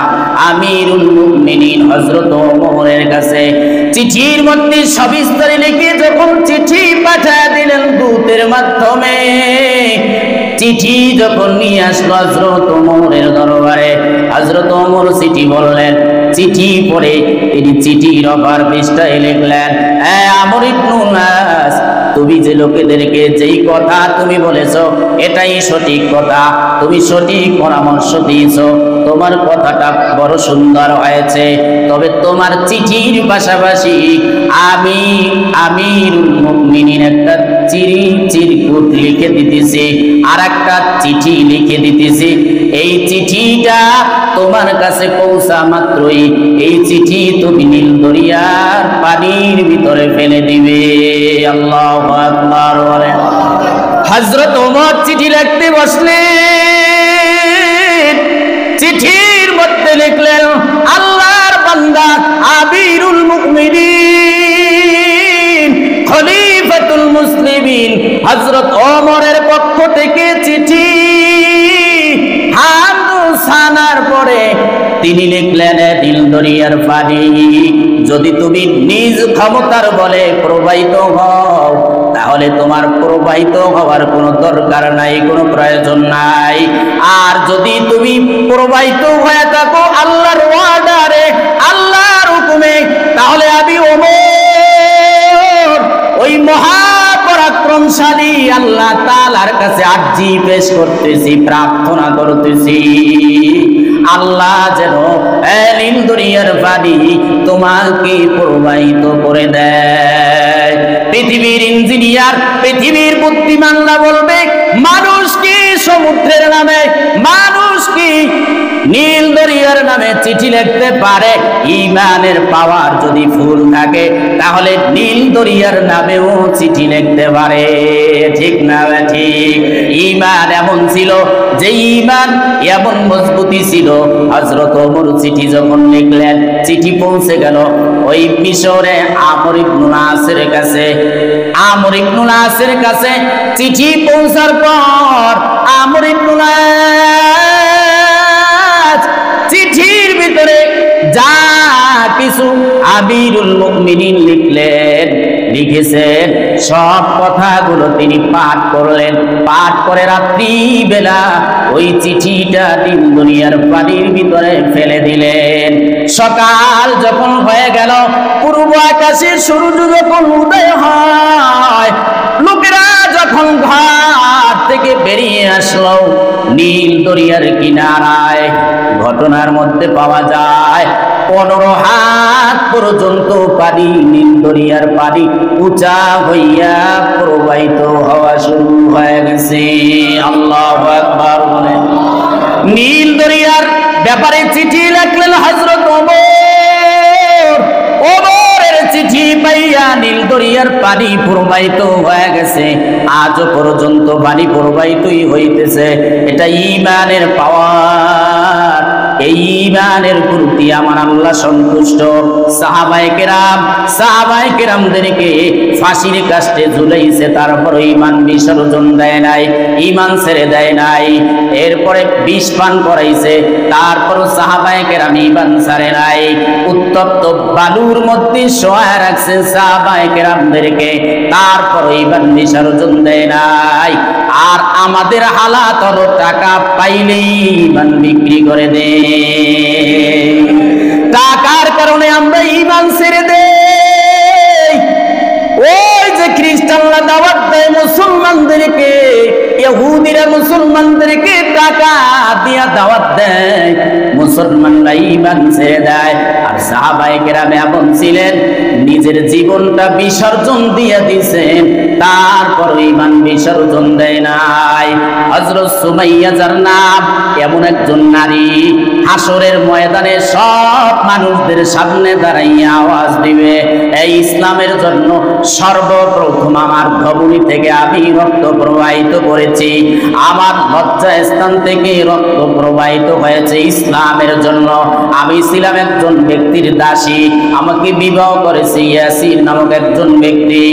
S1: আমিরুল মুমিনিন হযরত ওমরের কাছে। চিঠির মধ্যে সবিস্তারে লিখে যখন চিঠি পাঠিয়ে দিলেন দূতের মাধ্যমে, চিঠি যখন নিয়ে আসলো হযরত ওমরের দরবারে, হযরত ওমর চিঠি বললেন। চিঠি পড়ে তিনি চিঠির অপর পৃষ্ঠায় লিখলেন, আমর ইবনুল আস, তুমি যে লোকেদেরকে যেই কথা তুমি বলেছো এটাই সঠিক কথা, তুমি সঠিক পরামর্শ দিয়েছো, তোমার কথাটা বড় সুন্দর হয়েছে। তবে তোমার চিঠির পাশাপাশি আমি আমিরুল মুমিনিন একটা চিরকুট লিখে দিতেছি, আর একটা চিঠি লিখে দিতেছি। এই চিঠিটা তোমার কাছে পৌঁছা মাত্রই এই চিঠি তুমি নীল দরিয়ার পানির ভিতরে ফেলে দিবে। আল্লাহু আকবার বলেন। হযরত ওমর চিঠি লিখতে বসলেন। চিঠির মধ্যে লিখলেন, আল্লাহর বান্দা আমিরুল মুমিনিন খলিফাতুল মুসলিমিন হযরত ওমরের পক্ষ থেকে চিঠি। সানার পরে তিনি লিখলেন, নীল দরিয়ার পানি যদি তুমি নিজ ক্ষমতার বলে প্রবাহিত হও, তাহলে তোমার প্রবাহিত হওয়ার কোনো দরকার নাই, কোনো প্রয়োজন নাই। আর যদি তুমি প্রবাহিত হয়ে থাকো আল্লাহর ওয়ার্ডারে, আল্লাহর হুকুমে, তাহলে আমি ওমর ওই মহাপরাক্রমশালী আল্লাহ তাআলার কাছে আরজি পেশ করতেছি, প্রার্থনা করতেছি, আল্লাহ যেন নীল দরিয়ার পানি তোমাকে প্রবাহিত করে দেয়। পৃথিবীর ইঞ্জিনিয়ার, পৃথিবীর বুদ্ধিমানরা বলবে, মানুষ কি সমুদ্রের নামে, মানুষ কি নীল দরিয়ার নামে চিঠি লিখতে পারে? ঈমানের পাওয়ার যদি ফুল থাকে তাহলে নীল দরিয়ার নামেও চিঠি লিখতে পারে, ঠিক না ঠিক? ঈমান এমন ছিল, যে ঈমান এমন মজবুতি ছিল, হযরত ওমর চিঠি যখন লিখলেন, চিঠি পৌঁছে গেল ওই মিশরে আমর ইবনুল আসের কাছে। আমর ইবনুল আসের কাছে চিঠি পৌঁছার পর আমর ইবনুল আস চিঠির ভিতরে যা কিছু আমিরুল মুমিনিন লিখেছেন সব কথাগুলো তিনি পাঠ করলেন। পাঠ করে রাত্রি বেলা ওই চিঠিটা নীল দরিয়ার পানির ভিতরে ফেলে দিলেন। সকাল যখন হয়ে গেল, পূর্ব আকাশে সূর্য যখন উদয় হয়, লোকেরা যখন ঘর থেকে বেরিয়ে আসলো নীল দরিয়ার কিনারায়, ঘটনার মধ্যে পাওয়া যায় 15 হাত পর্যন্ত পানি, নীল দরিয়ার পানি উঁচা হইয়া প্রবাহিত হওয়া শুরু হয়ে গেছে। আল্লাহু আকবার বলেন। নীল দরিয়ার ব্যাপারে চিঠি লিখলেন হযরত ওমর। ওমরের চিঠি পাইয়া নীল দরিয়ার পানি প্রবাহিত হয়ে গেছে, আজও পর্যন্ত পানি প্রবাহিতই হইতেছে। এটা ঈমানের পাওয়ার। এই ঈমানের প্রতি আমার আল্লাহ সন্তুষ্ট। সাহাবায়ে কেরামদেরকে ফাঁসির কাস্টে ঝুলাইছে, তারপর ঈমান বিসর্জন দেয় নাই, ঈমান ছেড়ে দেয় নাই। এরপরে বিষ পান করাইছে, তারপর সাহাবায়ে কেরাম ঈমান ছাড়ে নাই। উত্তপ্ত বালুর মধ্যে শোয়া রাখছে সাহাবায়ে কেরামদেরকে, তারপর ঈমান বিসর্জন দেয় নাই। আর আমাদের হালাত হলো টাকা পাইলেই ঈমান বিক্রি করে দে। টাকার কারণে আমরা ঈমান ছেড়ে দেই। ওই যে খ্রিস্টানরা দাওয়াত দেয় মুসলমানদেরকে, ইহুদিরা মুসলমানদেরকে টাকা দিয়া দাওয়াত দেয়, মুসলমানরা ঈমান ছেড়ে দেয়। আর সাহাবায়ে কেরাম এমন ছিলেন, নিজের জীবনটা বিসর্জন দিয়ে দিয়েছেন, তারপর ঈমান বিসর্জন দেয় নাই। হযরত সুমাইয়া যার নাম, এমন একজন নারী হাসরের ময়দানে সব মানুষদের সামনে দাঁড়াইয়া আওয়াজ দিবে, এই ইসলামের জন্য সর্বপ্রথম আমার ধমনী থেকে আমি রক্ত প্রবাহিত করেছি, আমার লজ্জা স্থান থেকে রক্ত প্রবাহিত হয়েছে ইসলামের জন্য। আমি ছিলাম একজন ব্যক্তির দাসী, আমাকে বিবাহ করেছে ইয়াসির নামক একজন ব্যক্তি।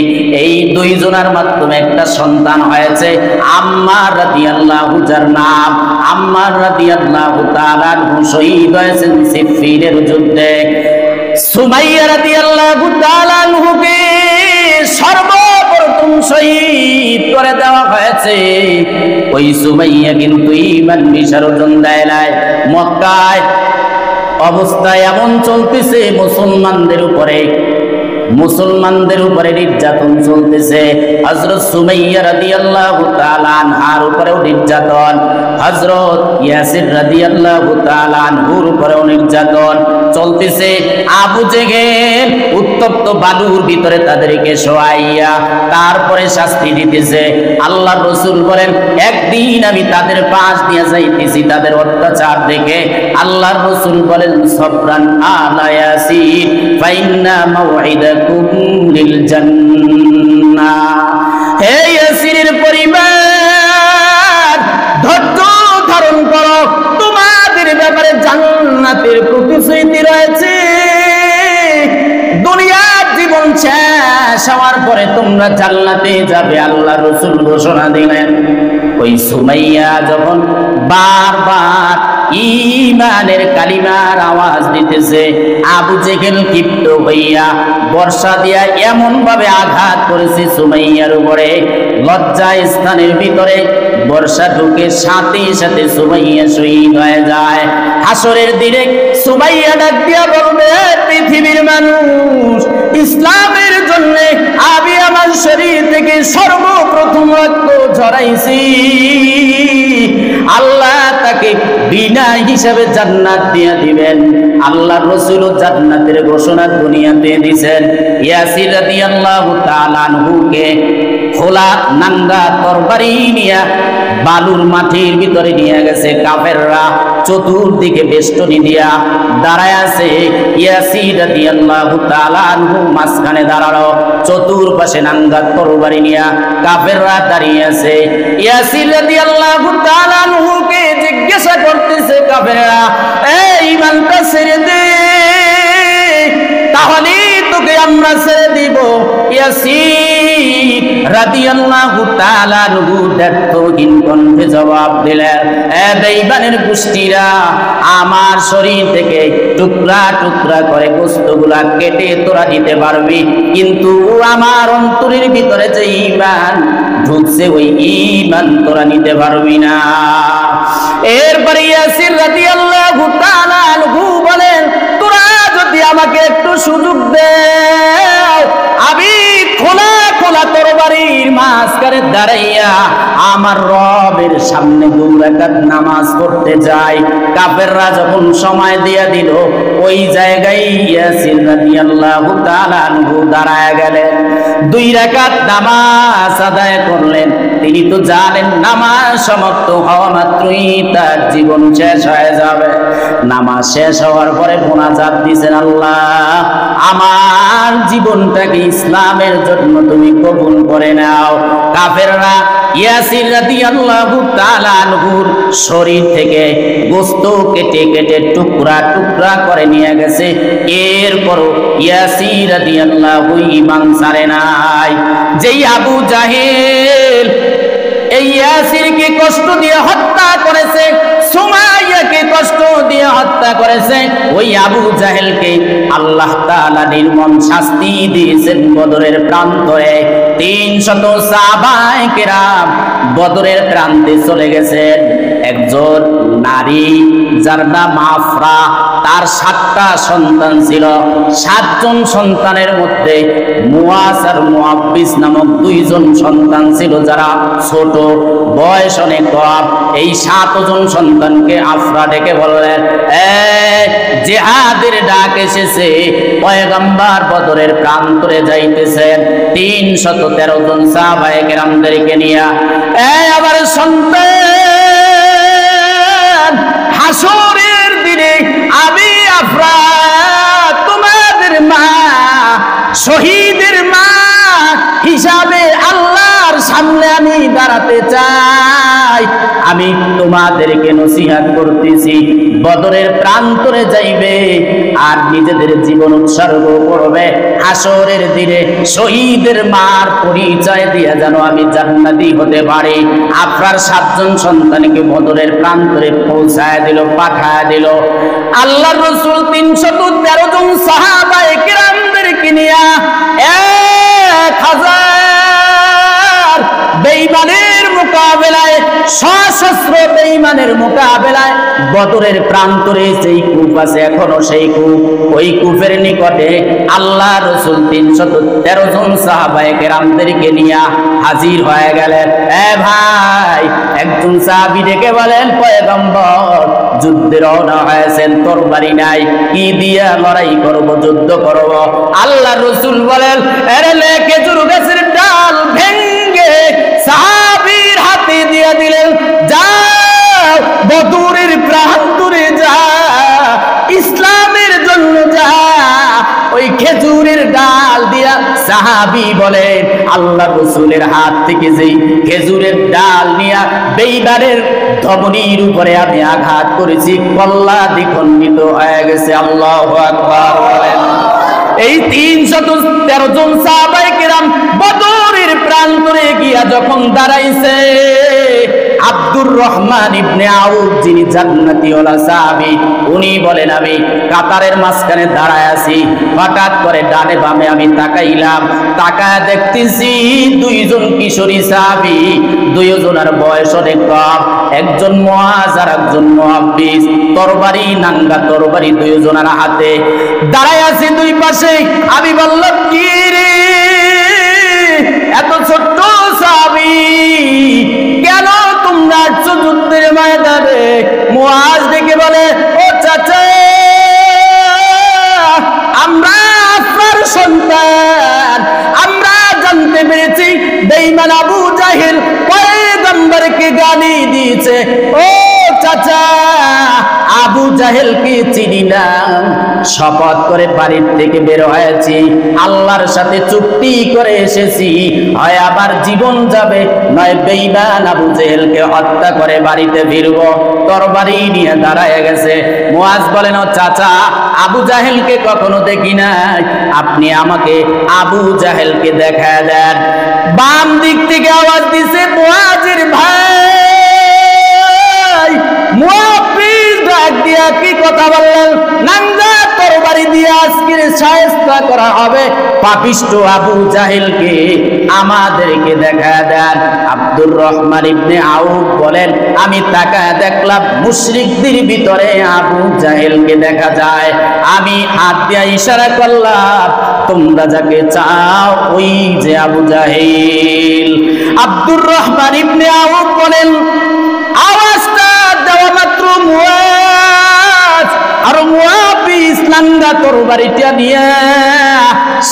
S1: এই দুইজনের মাধ্যমে একটা সন্তান হয়েছে, আম্মার রাদিয়াল্লাহু যার নাম। আম্মার রাদিয়াল্লাহু তাআলা শহীদ হয়েছেন সিফফিনের যুদ্ধে। সুমাইয়া রাদিয়াল্লাহু তাআলা আনহুকে সর্বপ্রথম শহীদ করে দেওয়া হয়েছে। ওই সুমাইয়া কিন্তু ঈমান বিসর্জন দেয় নাই। মক্কায় অবস্থা এমন চলতেছে, মুসলমানদের উপরে নির্যাতন চলতেছে। হযরত সুমাইয়া রাদিয়াল্লাহু তাআলা আনহার উপরেও নির্যাতন, হযরত ইয়াসির রাদিয়াল্লাহু তাআলা আনহুর উপরেও নির্যাতন চলতেছে। আবু জেহেল উত্তপ্ত বালুর ভিতরে তাদেরকে শোয়াইয়া তারপরে শাস্তি দিতেছে। আল্লাহর রাসূল বলেন, একদিন আমি তাদের পাশ দিয়ে যাইতেছি, তাদের অত্যাচার দেখে আল্লাহর রাসূল বলেন, সবরান আলা ইয়াসির ফাইন্না মাউইদা লিল জান্নাহ। হে ইয়াসিরের পরিবার, ধৈর্য ধারণ করো, তোমাদের ব্যাপারে জান্নাতের প্রতিশ্রুতি রয়েছে। দুনিয়ার জীবন শেষ হওয়ার পরে তোমরা জান্নাতে যাবে, আল্লাহ রাসূল ঘোষণা দিলেন। ওই সুমাইয়া যখন বারবার ঈমানের কালিমার আওয়াজ দিতেছে, আবু জেহেল ক্ষিপ্ত হইয়া বর্ষা দিয়া এমন ভাবে আঘাত করেছে সুমাইয়ার উপরে, লজ্জা স্থানের ভিতরে বর্ষা ঢুকে সাথে সাথে সুমাইয়া শহীদ হয়ে যায়। হাসরের দিনে সুমাইয়া ডাক দিয়া বলবে, পৃথিবীর মানুষ, ইসলামের জন্য আমি আমার শরীর থেকে সর্বপ্রথম রক্ত ঝরাইছি, আল্লাহ তাকে বিনা হিসাবে জান্নাত দিয়ে দিবেন। আল্লাহর রাসূলও জান্নাতের ঘোষণা দুনিয়াতে দিয়েছেন। ইয়াসির রাদিয়াল্লাহু তাআলা আনহুকে খোলা নাঙ্গা তরবারি নিয়ে বালুর মাটির ভিতরে নিয়ে গেছে কাফেররা, চতুর্দিকে বেষ্টনী দিয়া দাঁড়ায় আছে। ইয়াসির রাদিয়াল্লাহু তাআলা আনহু মাঝখানে দাঁড়ালো, চতুর্পাশে নাঙ্গা তরবারি নিয়ে কাফেররা দাঁড়িয়ে আছে। ইয়াসির রাদিয়াল্লাহু তাআলা আনহুকে জিজ্ঞাসা করতেছে কাফেররা, এই ঈমানটা ছেড়ে দে, তাহলে তোকে আমরা ছেড়ে দিব। ইয়াসির রাদিয়াল্লাহু তাআলা আনহু দ্ব্যর্থহীন কণ্ঠে জবাব দিলেন, এ বেঈমানের গোষ্ঠীরা, আমার শরীর থেকে টুকরা টুকরা করে গোশতগুলা কেটে তোরা দিতে পারবি, কিন্তু আমার অন্তরের ভিতরে যে ঈমান ঢুকছে ওই ঈমান তোরা নিতে পারবি না। এরপরে ইয়াসির রাদিয়াল্লাহু তাআলা আনহু বলেন, তোরা যদি আমাকে একটু সুযোগ দাও, আমি খোলা খোলা তরবারির মাঝখানে দাঁড়াইয়া আমার রবের সামনে 2 রাকাত নামাজ পড়তে যাই। কাফেররা যখন সময় দিয়া দিল, ওই জায়গায় ইয়াসির রাদিয়াল্লাহু তাআলা আনহু দাঁড়ায় গেলেন, 2 রাকাত নামাজ আদায় করলেন। তিনি তো জানেন নামাজ সমাপ্ত হওয়া মাত্রই তার জীবন শেষ হয়ে যাবে। নামাজ শেষ হওয়ার পরে মোনাজাত দিয়েছেন, আল্লাহ আমার জীবনটাকে ইসলামের জন্য তুমি কবুল করে নাও। কাফেররা ইয়াসির রাদিয়াল্লাহু তাআলা আনহুর শরীর থেকে গোশত কেটে কেটে টুকরা টুকরা করে নিয়ে গেছে। এরপরও ইয়াসির রাদিয়াল্লাহু ঈমান ছাড়ে নাই। যেই আবু জাহেল এই ইয়াসিরকে কষ্ট দিয়ে হত্যা করেছে, সুমাইয়াকে কষ্ট দিয়ে হত্যা করেছে ওই আবু জাহেলকে আল্লাহ তাআলা নির্মম শাস্তি দিয়েছেন বদরের প্রান্তরে। 300 সাহাবায়ে কেরাম বদরের প্রান্তে চলে গেছেন। একজন নারী যার নাম আফরা, তার 7টা সন্তান ছিল। 7 জন সন্তানের মধ্যে মুয়াজ আর মুআব্বিস নামক 2 জন সন্তান ছিল যারা ছোট, বয়স অনেক কম। এই 7 জন সন্তানকে আফরা ডেকে বললেন, জিহাদের ডাক এসেছে, পয়গম্বর বদরের প্রান্তরে যাইতেছেন 313 জন সাহাবায়ে কেরামদেরকে নিয়ে। আমার সন্তান, হাসরের দিনে আমি আফরা তোমাদের মা, শহীদের মা হিসাবে আল্লাহর সামনে আমি দাঁড়াতে চাই। আমি তোমাদেরকে নসিহত করতেছি, বদরের প্রান্তরে যাইবে আর নিজেদের জীবন উৎসর্গ করবে। হাসরের দিনে শহীদের মার পরিচয় দিয়ে যেন আমি জান্নাতি হতে পারি। আফরার 7 জন সন্তানকে বদরের প্রান্তরে পৌঁছায় দিল, পাঠায় দিল। আল্লাহর রাসূল 313 জন সাহাবায়ে কেরামদেরকে নিয়ে 1000 বেঈমানের মোকাবেলায়, সশস্ত্র বেঈমানের মোকাবেলায় বদরের প্রান্তরে যেই কূপ আছে এখনো সেই কূপ, ওই কূপের নিকটে আল্লাহ রাসূল 313 জন সাহাবায়ে কেরামদেরকে নিয়ে হাজির হয়ে গেলেন। ভাই, একজন সাহাবী ডেকে বলেন, পয়গম্বর যুদ্ধে রওনা হয়েছেন, তরবারি নাই, কি দিয়া লড়াই করব, যুদ্ধ করব? আল্লাহ রাসূল বলেন, লে খেজুর গাছের ডাল ভেঙ্গে সাহাবীর হাতে দিয়ে দিলেন, যাও বদরের প্রান্তরে যা, ইসলামের জন্য যা। ওই খেজুরের ডাল দিয়া সাহাবী বলেন, আল্লাহ রাসূলের হাত থেকে যেই খেজুরের ডাল নিয়া বেঈমানের ধমনীর উপরে আমি আঘাত করেছি, কল্লা দ্বিখণ্ডিত হয়ে গেছে। আল্লাহু আকবার বলেন। এই 313 জন সাহাবায়ে কেরাম বদরের প্রান্তরে গিয়া যখন দাঁড়াইছে, আব্দুর রহমান ইবনে আউফ, যিনি জান্নাতি ওয়ালা সাহাবী, উনি বলেন, আমি কাতারের মাঝখানে দাঁড়ায় আছি, হঠাৎ করে ডানে বামে আমি তাকাইলাম, তাকায় দেখতেছি 2 জন কিশোরী সাহাবী, 2 জনের বয়স অনেক কম, একজন মুআজ আর একজন মুআব্বিস, তরবারি নাঙ্গা তরবারি 2 জনের হাতে দাঁড়ায় আছে 2 পাশে। আমি বললাম, কি রে এত ছোট্ট সাহাবী, কেন তোমরা যুদ্ধের ময়দানে? মুআজ ডেকে বলে, ও চাচা, আমরা আপনার সন্তান, আমরা জানতে পেরেছি বেঈমান আবু জাহেল পয়গম্বরকে গালি দিয়েছে। ও চাচা, আবু জাহেলকে চিনি না, শপথ করে বাড়ির থেকে বের হয়েছি, আল্লাহর সাথে চুক্তি করে এসেছি, হয় আবার জীবন যাবে, নয় বেঈমান আবু জাহেলকে হত্যা করে বাড়িতে ফিরব। তরবারি নিয়ে দাঁড়ায় গেছে। মুআজ বলেন, ও চাচা, আবু জাহেলকে কখনো দেখি নাই, আপনি আমাকে আবু জাহেলকে দেখা দেন। বাম দিক থেকে আওয়াজ দিছে, মুআজের ভাই। মুআব্বিস ডাক দিয়া কি কথা বললেন? নাঙ্গা তরবারি দিয়ে আজকের শায়েস্তা করা হবে, পাপিষ্ঠ আবু জাহেলকে আমাদেরকে দেখা দেন। আব্দুর রহমান ইবনে আউফ বলেন, আমি তাকায় দেখলাম মুশরিকদের ভিতরে আবু জাহেলকে দেখা যায়। আমি হাত দিয়ে ইশারা করলাম, তোমরা যাকে চাও ওই যে আবু জাহেল। আব্দুর রহমান ইবনে আউফ বলেন, আওয়াজটা দেওয়া মাত্র মুআজ আর মুআব্বিস নাঙ্গা তরবারিটা নিয়ে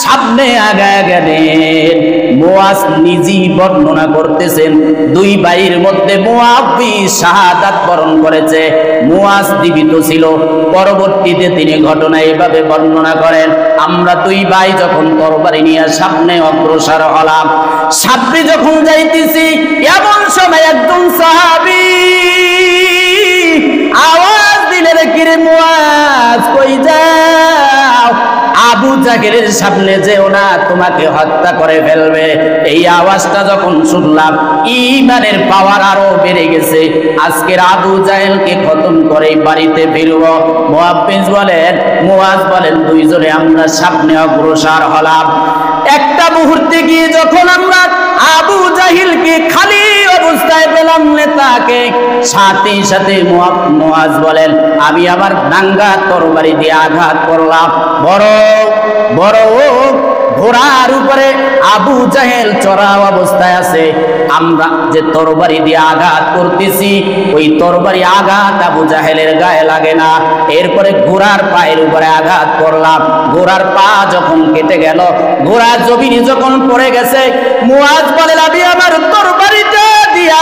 S1: সামনে আগায় গেলেন। মুআজ নিজেই বর্ণনা করতেছেন, 2 ভাইয়ের মধ্যে মুআব্বিস শাহাদাত বরণ করেছে, মুআজ জীবিত ছিল। পরবর্তীতে তিনি ঘটনা এভাবে বর্ণনা করেন, আমরা 2 ভাই যখন তরবারি নিয়ে সামনে অগ্রসর হলাম, সামনে যখন যাইতেছি, এমন সময় একজন সাহাবী আওয়াজ দিলেন, কিরে মুআজ, কই যাও? আবু জাহেলের সামনে যেও না, তোমাকে হত্যা করে ফেলবে। এই আওয়াজটা যখন শুনলাম ঈমানের পাওয়ার আরো বেড়ে গেছে। আজকের আবু জাহেলকে খতম করে বাড়িতে ফিরব। মুয়াজ বলেন দুইজনে আমরা সামনে অগ্রসর হলাম। একটা মুহূর্তে গিয়ে যখন আমরা আবু জাহিলকে খালি অবস্থায় পেলাম নেতাকে, সাথে সাথে মুয়াজ বলেন আমি আবার নাঙ্গা তরবারি দিয়ে আঘাত করলাম। বড় বড় ঘোড়ার উপরে আবু জাহেল চড়া অবস্থায় আছে। আমরা যে তরবারি দিয়ে আঘাত করতেছি ওই তরবারি আঘাত আবু জাহেলের গায়ে লাগে না। এরপরে ঘোড়ার পায়ের উপরে আঘাত করলাম। ঘোড়ার পা যখন কেটে গেল, ঘোড়া জমিনে যখন পড়ে গেছে, মুয়াজ বলেন আমি আমার তরবারিটা দিয়া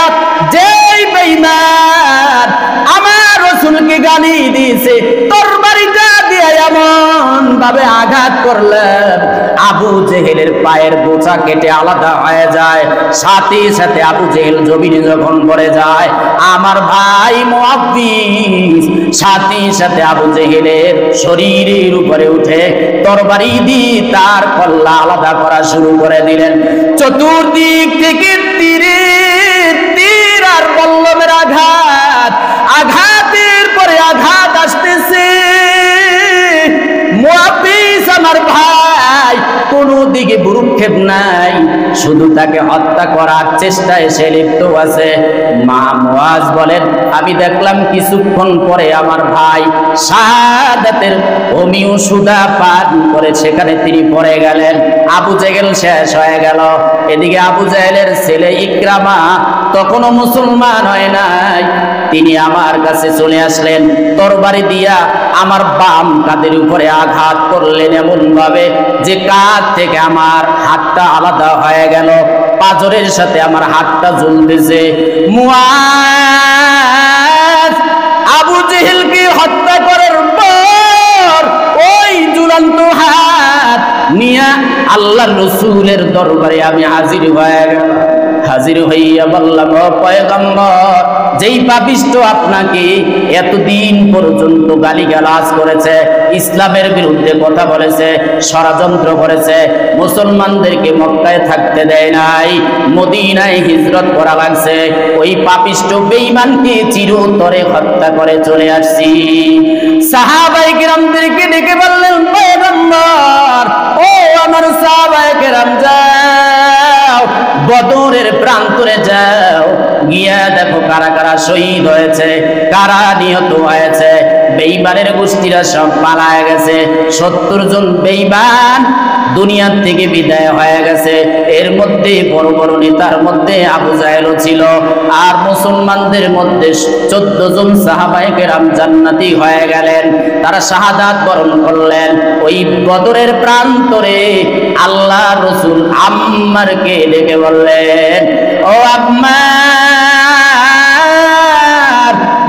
S1: যেই বেঈমান আমার রাসূলকে গালি দিয়েছে তরবারিটা দিয়ে এমন ভাবে আঘাত করলেন আবু জেহেলের পায়ের বোঁচা কেটে আলাদা হয়ে যায়। সাথে সাথে আবু জেহেল জমিনে যখন পড়ে যায়, আমার ভাই মুআব্বিস সাথে সাথে আবু জেহেলের শরীরের উপরে উঠে তরবারি দিয়ে তার কল্লা আলাদা করা শুরু করে দিলেন। চতুর্দিক থেকে তীর আর বল্লমের আঘাত, আঘাতের পরে আঘাত আসতেছে। মুআব্বিস আমার ভাই কোনো দিকে ভ্রুক্ষেপ নাই, শুধু তাকে হত্যা করার চেষ্টায় সে লিপ্ত আছে। মুয়াজ বলেন আমি দেখলাম কিছুক্ষণ পরে আমার ভাই শাহাদাতের হোমিও সুদা পান করে সেখানে তিনি পড়ে গেলেন। আবু জেহেল শেষ হয়ে গেল। এদিকে আবু জেহেলের ছেলে ইকরামা তখনও মুসলমান হয় নাই, তিনি আমার কাছে চলে আসলেন। তরবারি দিয়া আমার বাম কাঁধের উপরে আঘাত করলেন এমন ভাবে যে কাঁধ থেকে আমার হাতটা আলাদা হয়ে গেল, পাঁজরের সাথে আমার হাতটা ঝুলতেছে। মুয়াজ আবু জেহেলকে হত্যা করার পর ওই ঝুলন্ত হাত নিয়ে আল্লাহর রাসূলের দরবারে আমি হাজির হয়ে গেলাম। হাজির হইয়া বললাম ও পয়গম্বর, যেই পাপিষ্ঠ আপনাকে এতদিন পর্যন্ত গালিগালাজ করেছে, ইসলামের বিরুদ্ধে কথা বলেছে, ষড়যন্ত্র করেছে, মুসলমানদেরকে মক্কায় থাকতে দেয় নাই, মদিনায় হিজরত করা লাগছে, ওই পাপিষ্ঠ বেঈমানকে চিরতরে হত্যা করে চলে আসছি। সাহাবায়ে কেরামদেরকে ডেকে বললেন পয়গম্বর, ও আমার সাহাবায়ে কেরাম যাও বদরের প্রান্তরে যাও, গিয়া দেখো কারা কারা শহীদ হয়েছে, কারা নিহত হয়েছে। বেঈমানের গোষ্ঠীরা সব পালায় গেছে। 70 জন বেঈমান দুনিয়ার থেকে বিদায় হয়ে গেছে। এর মধ্যে বড় বড় নেতার মধ্যে আবু জাহেলও ছিল। আর মুসলমানদের মধ্যে 14 জন সাহাবায়ে কেরাম জান্নাতি হয়ে গেলেন, তারা শাহাদাত বরণ করলেন। ওই বদরের প্রান্তরে আল্লাহর রাসূল আম্মারকে ডেকে বললেন, ও আম্মার,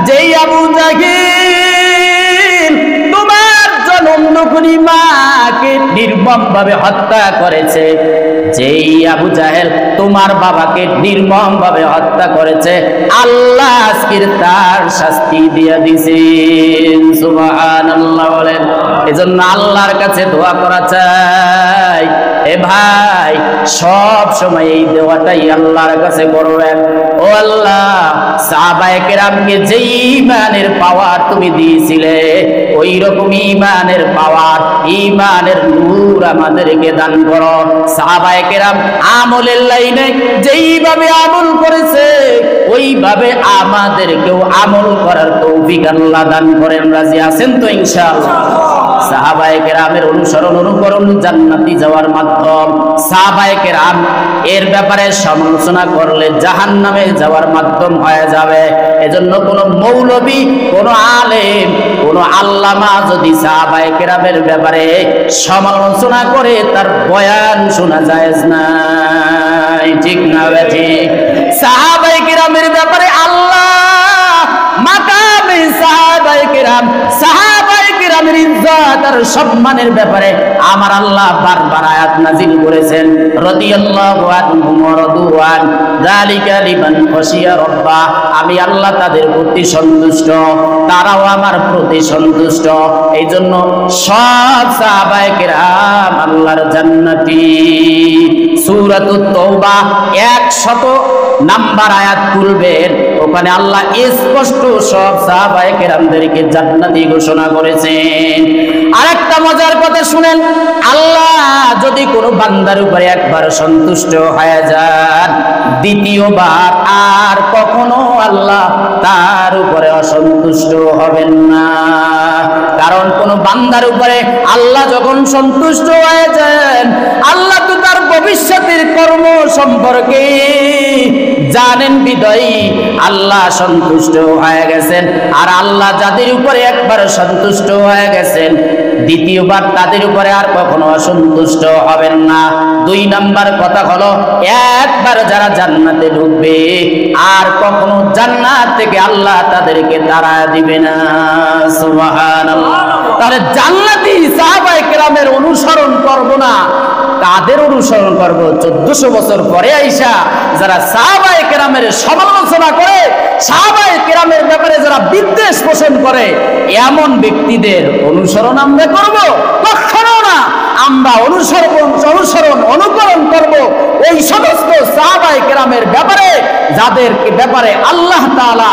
S1: যেই আবু জাহিল তোমার জনমদুখী মাকে নির্মম ভাবে হত্যা করেছে, যেই আবু জাহেল তোমার বাবাকে নির্মম ভাবে হত্যা করেছে, আল্লাহ আজকের তার শাস্তি দিয়ে দিয়েছেন। সুবহানাল্লাহ বলেন। এজন্য আল্লাহর কাছে দোয়া করা চাই। এ ভাই সব সময় এই দোয়াটাই আল্লাহর কাছে করবেন। ও আল্লাহ, সাহাবায়ে কেরামকে যে ঈমানের পাওয়ার তুমি দিয়েছিলে ওই রকম ঈমানের পাওয়ার, ঈমানের নূর আমাদেরকে দান করো। সাহাবায়ে কেরাম আমলের লাইনে যেইভাবে আমল করেছে ওইভাবে আমাদেরকেও আমল করার তৌফিক আল্লাহ দান করেন। রাজি আছেন তো ইনশাআল্লাহ? সাহাবায়ে কেরামের অনুসরণ অনুকরণ জান্নাতি যাওয়ার মাধ্যম। সাহাবায়ে কেরাম এর ব্যাপারে সমালোচনা করলে জাহান্নামে যাওয়ার মাধ্যম হয়ে যাবে। এজন্য কোন মৌলবী, কোন আলেম, কোন আল্লামা যদি সাহাবায়ে কেরামের ব্যাপারে সমালোচনা করে তার বয়ান শোনা জায়েজ নাই। ঠিক না ঠিক? সাহাবায়ে কেরামের ব্যাপারে আল্লাহ মাকামে সাহাবায়ে কেরাম, সাহাবায়ে কেরামের ইজ্জত আর সম্মানের ব্যাপারে আমার আল্লাহ বারবার আয়াত নাযিল করেছেন। রাদিয়াল্লাহু আনহুম ওয়া রাদু আন যালিকা লিমান খাশিয়া রাব্বা। আমি আল্লাহ তাদের প্রতি সন্তুষ্ট, তারাও আমার প্রতি সন্তুষ্ট। এই জন্য সব সাহাবায়ে কেরাম আল্লাহর জান্নাতি। সূরাতুত তাওবা 100 নাম্বার আয়াত খুলবেন, ওখানে আল্লাহ স্পষ্ট সব সাহাবায়ে কেরামদেরকে জান্নাতি ঘোষণা করেছেন। আরেকটা মজার কথা শুনেন, আল্লাহ যদি কোনো বান্দার উপরে একবার সন্তুষ্ট হয়ে যান, দ্বিতীয়বার আর কখনো আল্লাহ তার উপরে অসন্তুষ্ট হবেন না। কারণ কোন বান্দার উপরে আল্লাহ যখন সন্তুষ্ট হয়ে যান, আল্লাহ তো তার ভবিষ্যতের কর্ম সম্পর্কে জানেন, বিদয়ী আল্লাহ সন্তুষ্ট হয়ে গেছেন। আর আল্লাহ যাদের উপরে একবার সন্তুষ্ট হয়ে গেছেন, দ্বিতীয়বার তাদের উপরে আর কখনো অসন্তুষ্ট হবেন না। 2 নাম্বার কথা হলো, একবার যারা জান্নাতে ঢুকবে আর কখনো জান্নাত থেকে আল্লাহ তাদেরকে তাড়ায় দিবে না। সুবহানাল্লাহ। তাহলে জান্নাতি সাহাবায়ে কেরামের অনুসরণ করব না, কাদের অনুসরণ করব? 1400 বছর পরে আইসা যারা সাহাবায়ে কেরামের সমালোচনা করে, সাহাবায়ে কেরামের ব্যাপারে যারা বিদ্বেষ পোষণ করে, এমন ব্যক্তিদের অনুসরণ আমরা করব? কখনো না। আমরা অনুকরণ করব ওই সমস্ত সাহাবায়ে কেরামের ব্যাপারে যাদের ব্যাপারে আল্লাহ তাআলা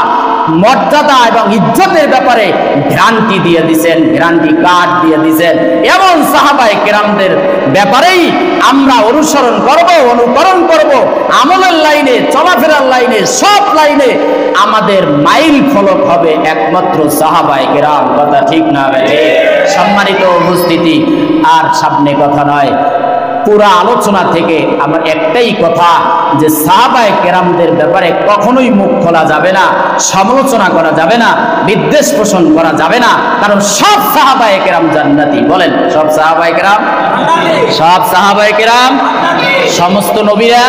S1: মর্যাদা এবং ইজ্জতের ব্যাপারে গ্যারান্টি দিয়ে দিয়েছেন, গ্যারান্টি কার্ড দিয়ে দিয়েছেন। এমন সাহাবায়ে কেরামদের ব্যাপারেই আমরা অনুসরণ করব, অনুকরণ করব। আমলের লাইনে, চলাফেরার লাইনে, সব লাইনে আমাদের মাইল ফলক হবে একমাত্র সাহাবায়ে কেরাম। কথা ঠিক না বেঠিক? সম্মানিত উপস্থিতি, আর সামনে কথা নয়, পুরা আলোচনা থেকে আমার একটাই কথা, যে সাহাবায়ে কেরামদের ব্যাপারে কখনোই মুখ খোলা যাবে না, সমালোচনা করা যাবে না, বিদ্বেষ পোষণ করা যাবে না। কারণ সব সাহাবায়ে কেরাম জান্নাতি। বলেন, সব সাহাবায়ে কেরাম? সব সাহাবায়ে কেরাম, সমস্ত নবীরা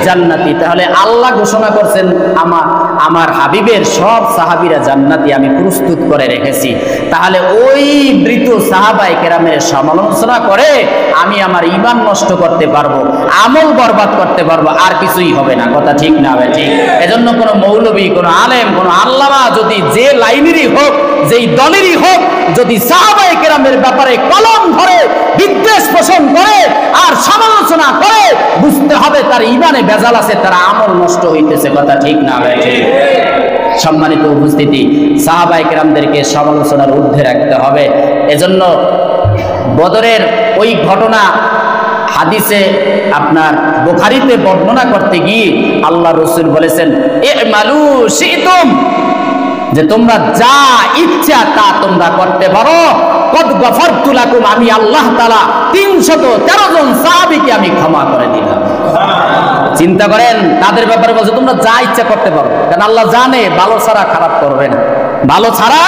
S1: জান্নাতি। তাহলে আল্লাহ ঘোষণা করছেন, আমার হাবিবের সব সাহাবীরা জান্নাতি আমি প্রস্তুত করে রেখেছি। তাহলে ওই মৃত সাহাবায়ে কেরামের সমালোচনা করে আমি আমার ঈমান নষ্ট করতে পারবো, আমল বরবাদ করতে পারবো, আর কিছুই হবে না। কথা ঠিক না ভাই? ঠিক। এজন্য কোনো মৌলবী, কোনো আলেম, কোনো আল্লামা যদি যে লাইনেরই হোক, যেই দলেরই হোক, যদি সাহাবায়ে কেরামের ব্যাপারে কলম ধরে বিদ্বেষ পোষণ করে আর সমালোচনা করে, বুঝতে হবে তার ঈমানে ভেজাল আছে, তার আমল নষ্ট হইতেছে। কথা ঠিক না ভাই? ঠিক। সম্মানিত উপস্থিতি, সাহাবায়ে কেরামদেরকে সমালোচনার ঊর্ধ্বে রাখতে হবে। এজন্য বদরের ওই ঘটনা হাদিসে আপনার বুখারীতে বর্ণনা করতে গিয়ে আল্লাহ রাসূল বলেছেন, ইমালু শিতুম, যে তোমরা যা ইচ্ছা তা তোমরা করতে পারো, কদ গফরতু লাকুম, আমি আল্লাহ তাআলা 313 জন সাহাবীকে আমি ক্ষমা করে দিলাম। চিন্তা করেন, তাদের ব্যাপারে বলছে তোমরা যা ইচ্ছা করতে পারো, কারণ আল্লাহ জানে ভালো ছাড়া খারাপ করবে না, ভালো ছাড়া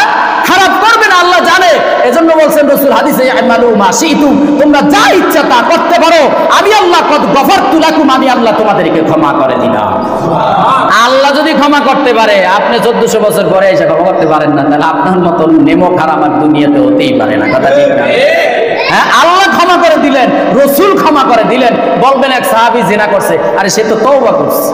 S1: খারাপ করবে না, আল্লাহ জানে। এজন্য বলছেন রাসূল হাদিসে, ইমালু মা শিতুম, তোমরা যা ইচ্ছা তা করতে পারো, আমি আল্লাহ কদ গফরতু লাকুম, আমি আল্লাহ তোমাদেরকে ক্ষমা করে দিলাম। আল্লাহ যদি ক্ষমা করতে পারে, আপনি 1400 বছর পরে এসে ক্ষমা করতে পারেন না, তাহলে আপনার মতন নেমো খারাপ আর দুনিয়াতে হতেই পারে না। কথা ঠিক না? হ্যাঁ, আল্লাহ ক্ষমা করে দিলেন, রাসূল ক্ষমা করে দিলেন। বলবেন এক সাহাবী জিনা করছে, আরে সে তো তওবা করছে।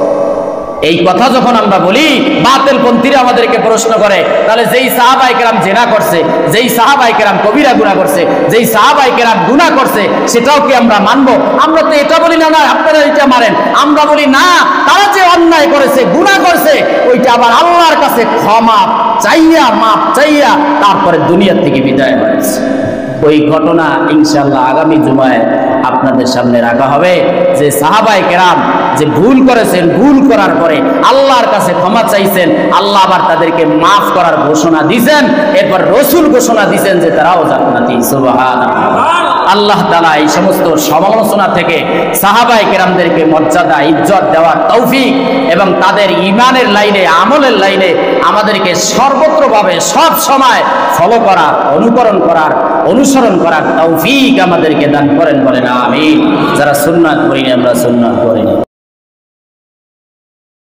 S1: এই কথা যখন আমরা বলি, বাতিল পন্থীরা আমাদেরকে প্রশ্ন করে, তাহলে যেই সাহাবায়ে কেরাম জিনা করছে, যেই সাহাবায়ে কেরাম কবিরা গুনাহ করছে, যেই সাহাবায়ে কেরাম গুনাহ করছে, সেটাও কি আমরা মানবো? আমরা তো এটা বলি না, না আপনারা এটা মানেন। আমরা বলি না, তারা যে অন্যায় করেছে, গুনাহ করছে, ওইটা আবার আল্লাহর কাছে ক্ষমা চাইয়া, মাপ চাইয়া তারপরে দুনিয়া থেকে বিদায় হয়েছে। ওই ঘটনা ইনশাআল্লাহ আগামী জুমায় আপনাদের সামনে রাখা হবে, যে সাহাবায়ে কেরাম যে ভুল করেছেন, ভুল করার পরে আল্লাহর কাছে ক্ষমা চাইছেন, আল্লাহ আবার তাদেরকে মাফ করার ঘোষণা দিয়েছেন, এরপর রাসূল ঘোষণা দিয়েছেন যে তারাও জান্নাতি। সুবহানাল্লাহ। আল্লাহ তাআলা এই সমস্ত সমালোচনা থেকে সাহাবায়ে কেরামদেরকে মর্যাদা, ইজ্জত দেওয়ার তৌফিক এবং তাদের ঈমানের লাইনে, আমলের লাইনে আমাদেরকে সর্বত্রভাবে সব সময় ফলো করার, অনুকরণ করার, অনুসরণ করার তৌফিক আমাদেরকে দান করেন। বলেন আমিন। যারা সুন্নাত করি, আমরা সুন্নাত করি।